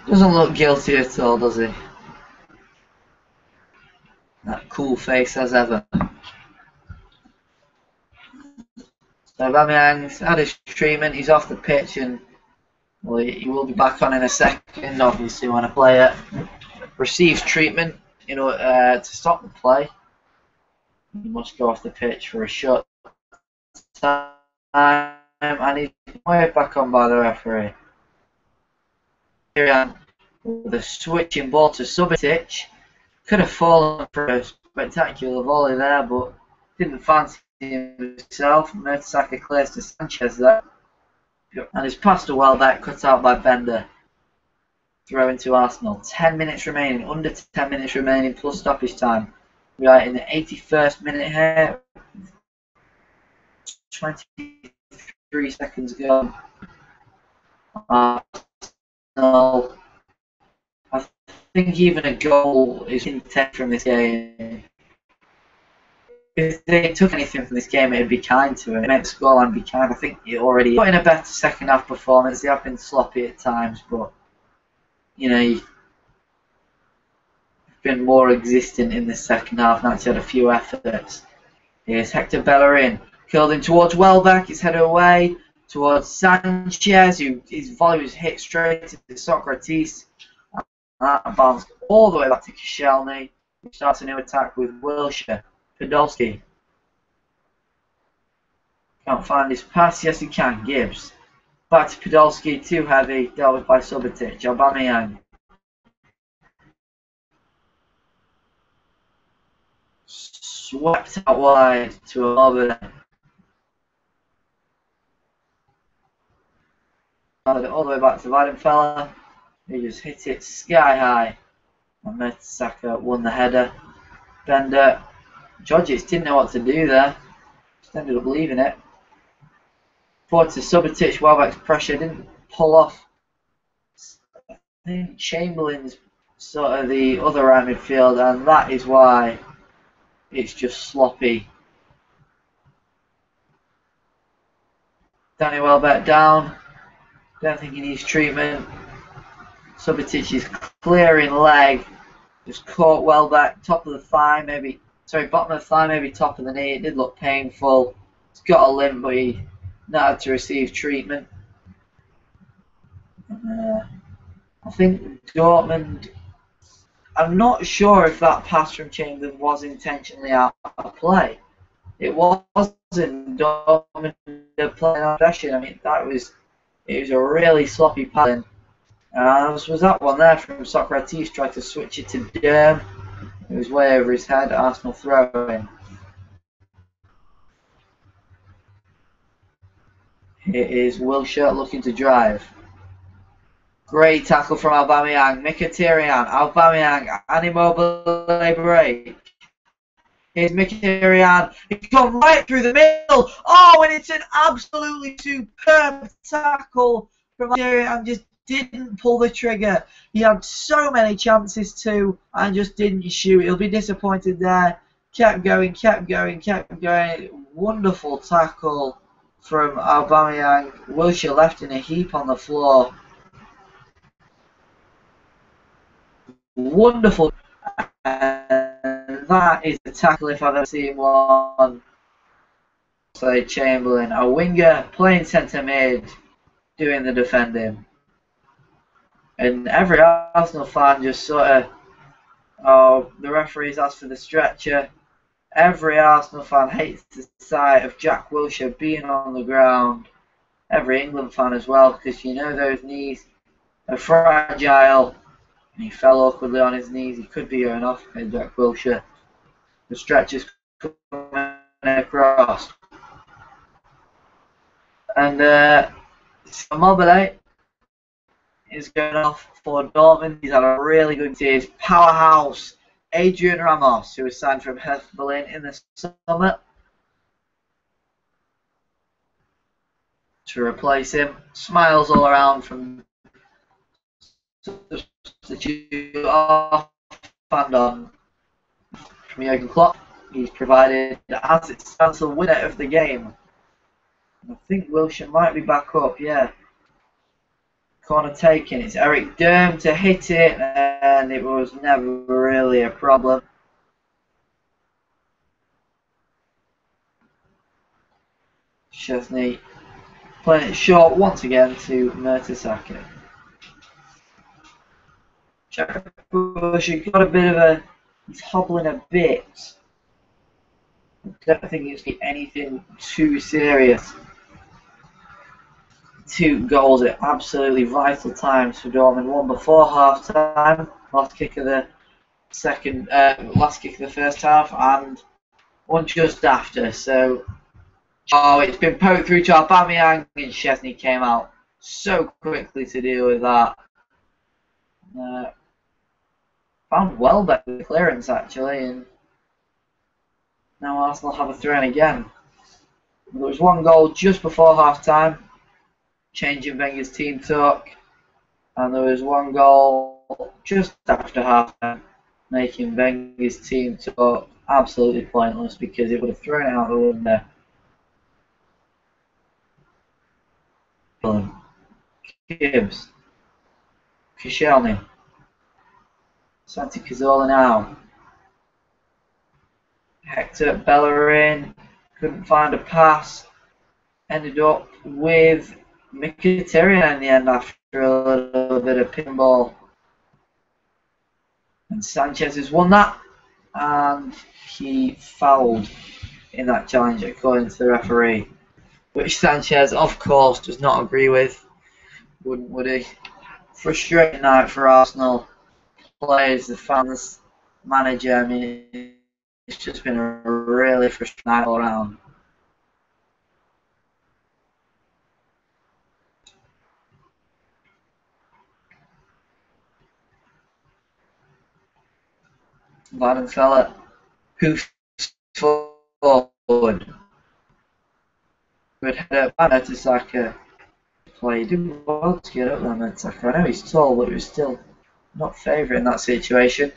Doesn't look guilty at all, does he? That cool face as ever. So Aubameyang's had his treatment, he's off the pitch, and well, he will be back on in a second, obviously, when a player receives treatment to stop the play. He must go off the pitch for a short time, and he's waved back on by the referee. With a switching ball to Subotic, could have fallen for a spectacular volley there, but didn't fancy himself. Mertesacker clears to Sanchez there, and it's passed to Welbeck, cut out by Bender. Throw into Arsenal. 10 minutes remaining, under 10 minutes remaining plus stoppage time. We are in the 81st minute here. 20 seconds gone. Arsenal, I think even a goal is intent from this game. If they took anything from this game, it'd be kind to it. It makes scoreline be kind. I think it already put in a better second half performance. They have been sloppy at times, but you know, you've been more existent in the second half. Now it's had a few efforts. Here's Hector Bellerin, curled in towards Welbeck. His header away towards Sanchez, who his volley was hit straight to Socrates. That bounced all the way back to Koscielny, who starts a new attack with Wilshere. Podolski can't find his pass. Yes, he can. Gibbs back to Podolski. Too heavy. Dealt with by Subotic. Aubameyang swept out wide to Immobile. All the way back to Weidenfeller. He just hit it sky high. And Mertesacker won the header. Bender. Djordjic didn't know what to do there. Just ended up leaving it. Forward to Subotic. Welbeck's pressure didn't pull off. I think Chamberlain's sort of the other right midfield, and that is why it's just sloppy. Danny Welbeck down. Don't think he needs treatment. Subotic's clearing leg just caught Welbeck, top of the thigh, maybe. Sorry, bottom of the thigh, maybe top of the knee. It did look painful. He's got a limp, but he not had to receive treatment. I think Dortmund. I'm not sure if that pass from Chamberlain was intentionally out of play. It wasn't. Dortmund playing on possession. I mean, it was a really sloppy pass. Was that one there from Socrates? Tried to switch it to Derm. It was way over his head. Arsenal throw-in. Here is Wilshere looking to drive. Great tackle from Aubameyang. Mkhitaryan. Aubameyang. And Immobile break. Here's Mkhitaryan. He's gone right through the middle. Oh, and it's an absolutely superb tackle from Mkhitaryan. Just didn't pull the trigger. He had so many chances to and just didn't shoot. He'll be disappointed there. Kept going, kept going, kept going. Wonderful tackle from Aubameyang. Wilshere left in a heap on the floor. Wonderful. And that is a tackle if I've ever seen one. Say Chamberlain, a winger playing centre mid, doing the defending. And every Arsenal fan just sort of, oh, the referee's asked for the stretcher. Every Arsenal fan hates the sight of Jack Wilshere being on the ground. Every England fan as well, because you know those knees are fragile. And he fell awkwardly on his knees. He could be going off, Jack Wilshere. The stretcher's coming across. And Immobile is going off for Dortmund. He's had a really good season. Powerhouse Adrian Ramos, who was signed from Hertha Berlin in the summer, to replace him. Smiles all around from substitute off and on from Jurgen Klopp. He's provided, as it stands, the winner of the game. I think Wilshere might be back up, yeah. Corner taken. It's Eric Derm to hit it, and it was never really a problem. Chesney playing it short once again to Mertesacker. Wilshere got a bit of a. He's hobbling a bit. I don't think it's anything too serious. 2 goals at absolutely vital times for Dortmund. One before half time, last kick of the first half, and one just after. So, it's been poked through to Aubameyang, and Chesney came out so quickly to deal with that. Found Welbeck with clearance actually, and now Arsenal have a throw-in again. There was one goal just before half time, changing Wenger's team talk, and there was one goal just after half time, making Wenger's team talk absolutely pointless because it would have thrown it out the window. Gibbs, Koscielny, Santi Cazorla now. Hector Bellerin couldn't find a pass. Ended up with Mkhitaryan in the end after a little bit of pinball. And Sanchez has won that. And he fouled in that challenge according to the referee. Which Sanchez, of course, does not agree with. Wouldn't, would he? Frustrating night for Arsenal players, the fans, manager. I mean, it's just been a really frustrating night all around. Weidenfeller, who forward. Good header by Mertesacker. Play did well to get up there, Mertesacker. I know he's tall, but he was still not favouring that situation.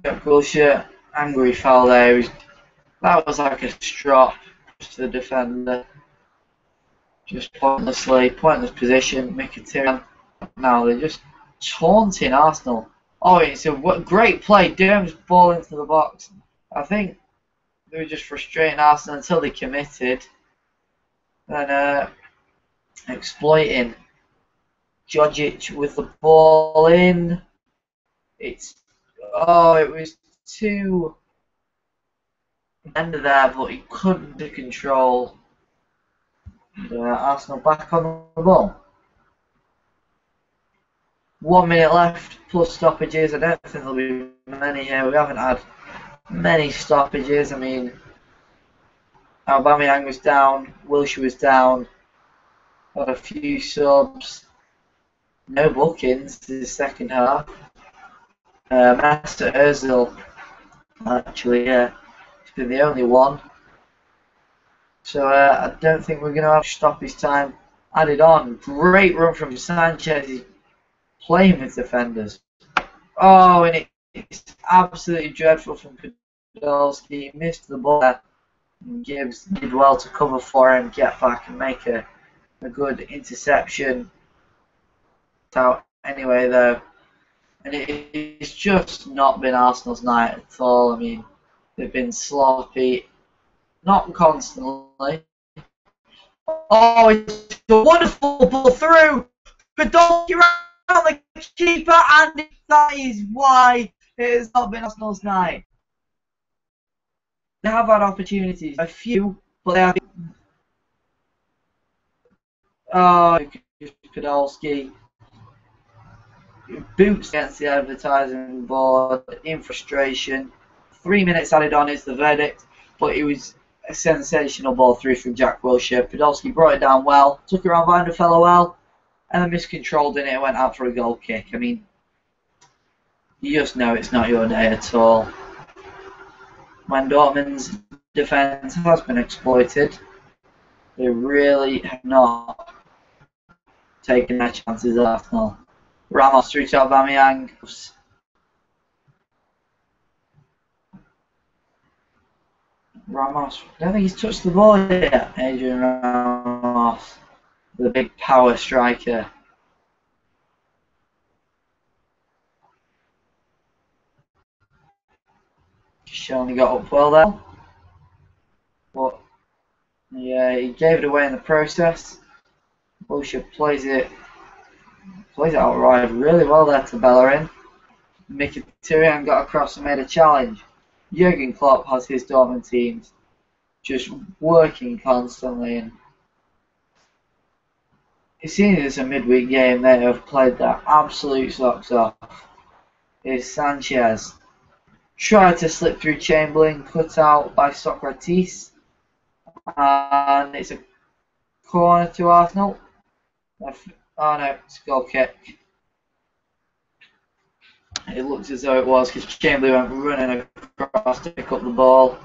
Borussia, angry foul there. That was like a strop to the defender. Just pointless position. Mkhitaryan. Now they're just taunting Arsenal. Oh, it's a great play. Durham's ball into the box. I think they were just frustrating Arsenal until they committed. Then exploiting Djordjic with the ball in. It was too end of there, but he couldn't control. Arsenal back on the ball. 1 minute left plus stoppages. I don't think there'll be many here. We haven't had many stoppages. I mean, Aubameyang was down, Wilshere was down, had a few subs, no bookings in the second half. Master Ozil, actually, he's been the only one. So I don't think we're going to have stoppage time added on. Great run from Sanchez. He's playing with defenders. Oh, and it's absolutely dreadful from Podolski. He missed the ball there. Gibbs did well to cover for him, get back and make a good interception. Out anyway though, and it's just not been Arsenal's night at all. I mean, they've been sloppy, not constantly. Oh, it's a wonderful ball through. Podolski around the keeper, and that is why it has not been Arsenal's night. They have had opportunities, a few, but they have. Oh, Podolski boots against the advertising board in frustration. 3 minutes added on is the verdict, but it was a sensational ball through from Jack Wilshere. Podolski brought it down well, took it around Weidenfeller well, and then miscontrolled in it and went out for a goal kick. I mean, you just know it's not your day at all. When Dortmund's defence has been exploited, they really have not taken their chances at Arsenal. Ramos through to Aubameyang. Ramos, I don't think he's touched the ball yet. Adrian Ramos, the big power striker. Koscielny got up well there, but yeah, he gave it away in the process. Wilshere plays it outright really well there to Bellerin. Mkhitaryan got across and made a challenge. Jurgen Klopp has his Dortmund teams just working constantly, and it seems it's a midweek game. They have played their absolute socks off. Is Sanchez tried to slip through Chamberlain, cut out by Socrates, and it's a corner to Arsenal. Oh no, it's a goal kick. It looks as though it was because Chamberlain went running across to pick up the ball.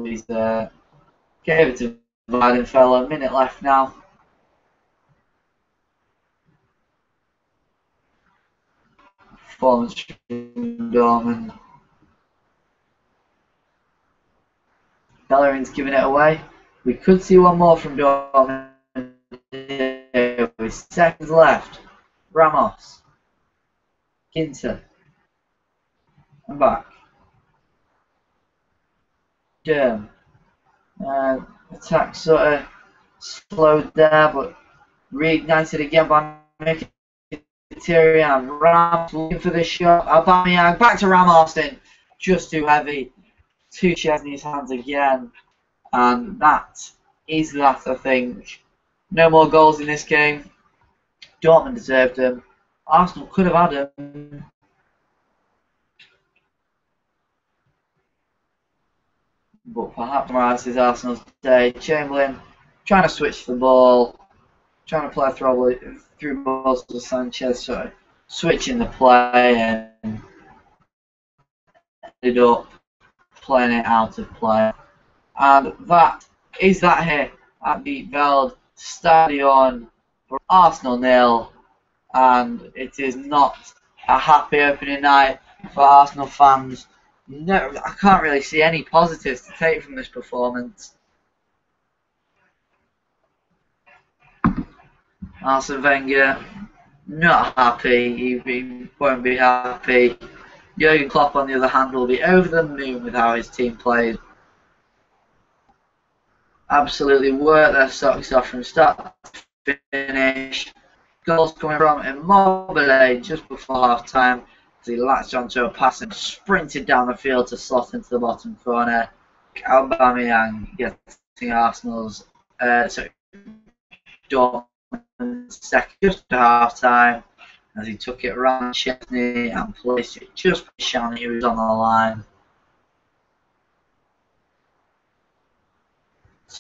He's gave it to Weidenfeller. A minute left now. Performance from Dortmund. Bellerin's giving it away. We could see one more from Dortmund with seconds left. Ramos. Ginter. And back. Derm. Attack sort of slowed there, but reignited again by Mkhitaryan. Ramos looking for the shot. Aubameyang back to Ramos, in just too heavy. Two Chesney's hands again, and that is that. I think no more goals in this game. Dortmund deserved them. Arsenal could have had them. But perhaps tomorrow is Arsenal's day. Chamberlain trying to switch the ball, trying to play through balls to Sanchez, so switching the play and ended up playing it out of play. And that is that here at the Veld Stadion for Arsenal 0. And it is not a happy opening night for Arsenal fans. No, I can't really see any positives to take from this performance. Arsene Wenger, not happy. He won't be happy. Jurgen Klopp, on the other hand, will be over the moon with how his team played. Absolutely worked their socks off from start to finish. Goals coming from Immobile just before half time as he latched onto a pass and sprinted down the field to slot into the bottom corner. Aubameyang getting Arsenal's Dortmund second just at half time as he took it around Chesney and placed it just showing he was on the line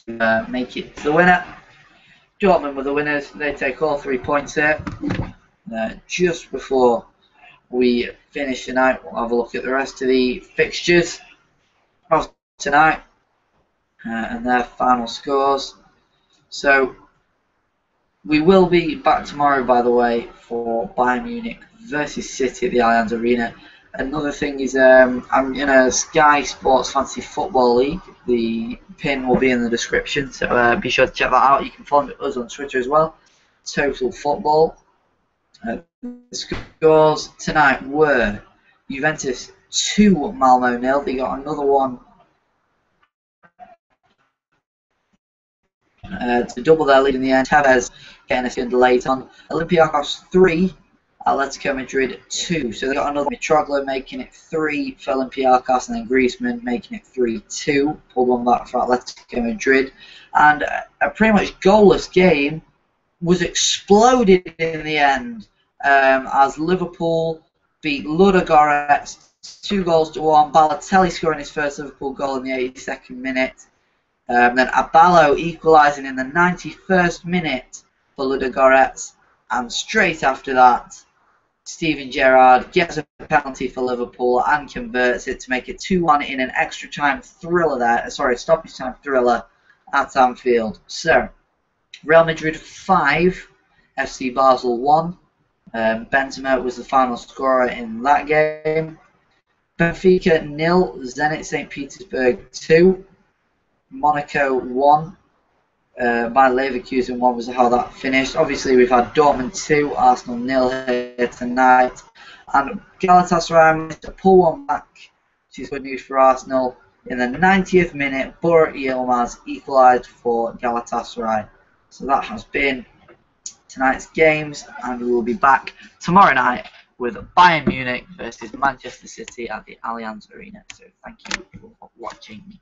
to make it to the winner. Dortmund were the winners. They take all 3 points here. Just before we finish tonight, we'll have a look at the rest of the fixtures of tonight and their final scores. So we will be back tomorrow, by the way, for Bayern Munich versus City at the Allianz Arena. Another thing is I'm in a Sky Sports Fantasy Football League. The pin will be in the description, so be sure to check that out. You can follow us on Twitter as well. Total Football. The scores tonight were Juventus 2, Malmo 0. They got another one to double their lead in the end. Tevez getting a second late on. Olympiacos 3, Atletico Madrid 2. So they got another Mitroglou making it 3 for Olympiacos, and then Griezmann making it 3-2. Pulled one back for Atletico Madrid. And a pretty much goalless game was exploded in the end as Liverpool beat Ludogorets 2-1. Balotelli scoring his first Liverpool goal in the 82nd minute. Then Abalo equalising in the 91st minute for Ludogorets. And straight after that, Steven Gerrard gets a penalty for Liverpool and converts it to make it 2-1 in an extra time thriller there. Sorry, stoppage time thriller at Anfield. So, Real Madrid 5, FC Basel 1. Benzema was the final scorer in that game. Benfica 0, Zenit St. Petersburg 2. Monaco 1. By Leverkusen 1 was how that finished. Obviously, we've had Dortmund 2, Arsenal 0 here tonight. And Galatasaray managed to pull one back, which is good news for Arsenal. In the 90th minute, Burak Yilmaz equalised for Galatasaray. So that has been tonight's games, and we will be back tomorrow night with Bayern Munich versus Manchester City at the Allianz Arena. So thank you for watching.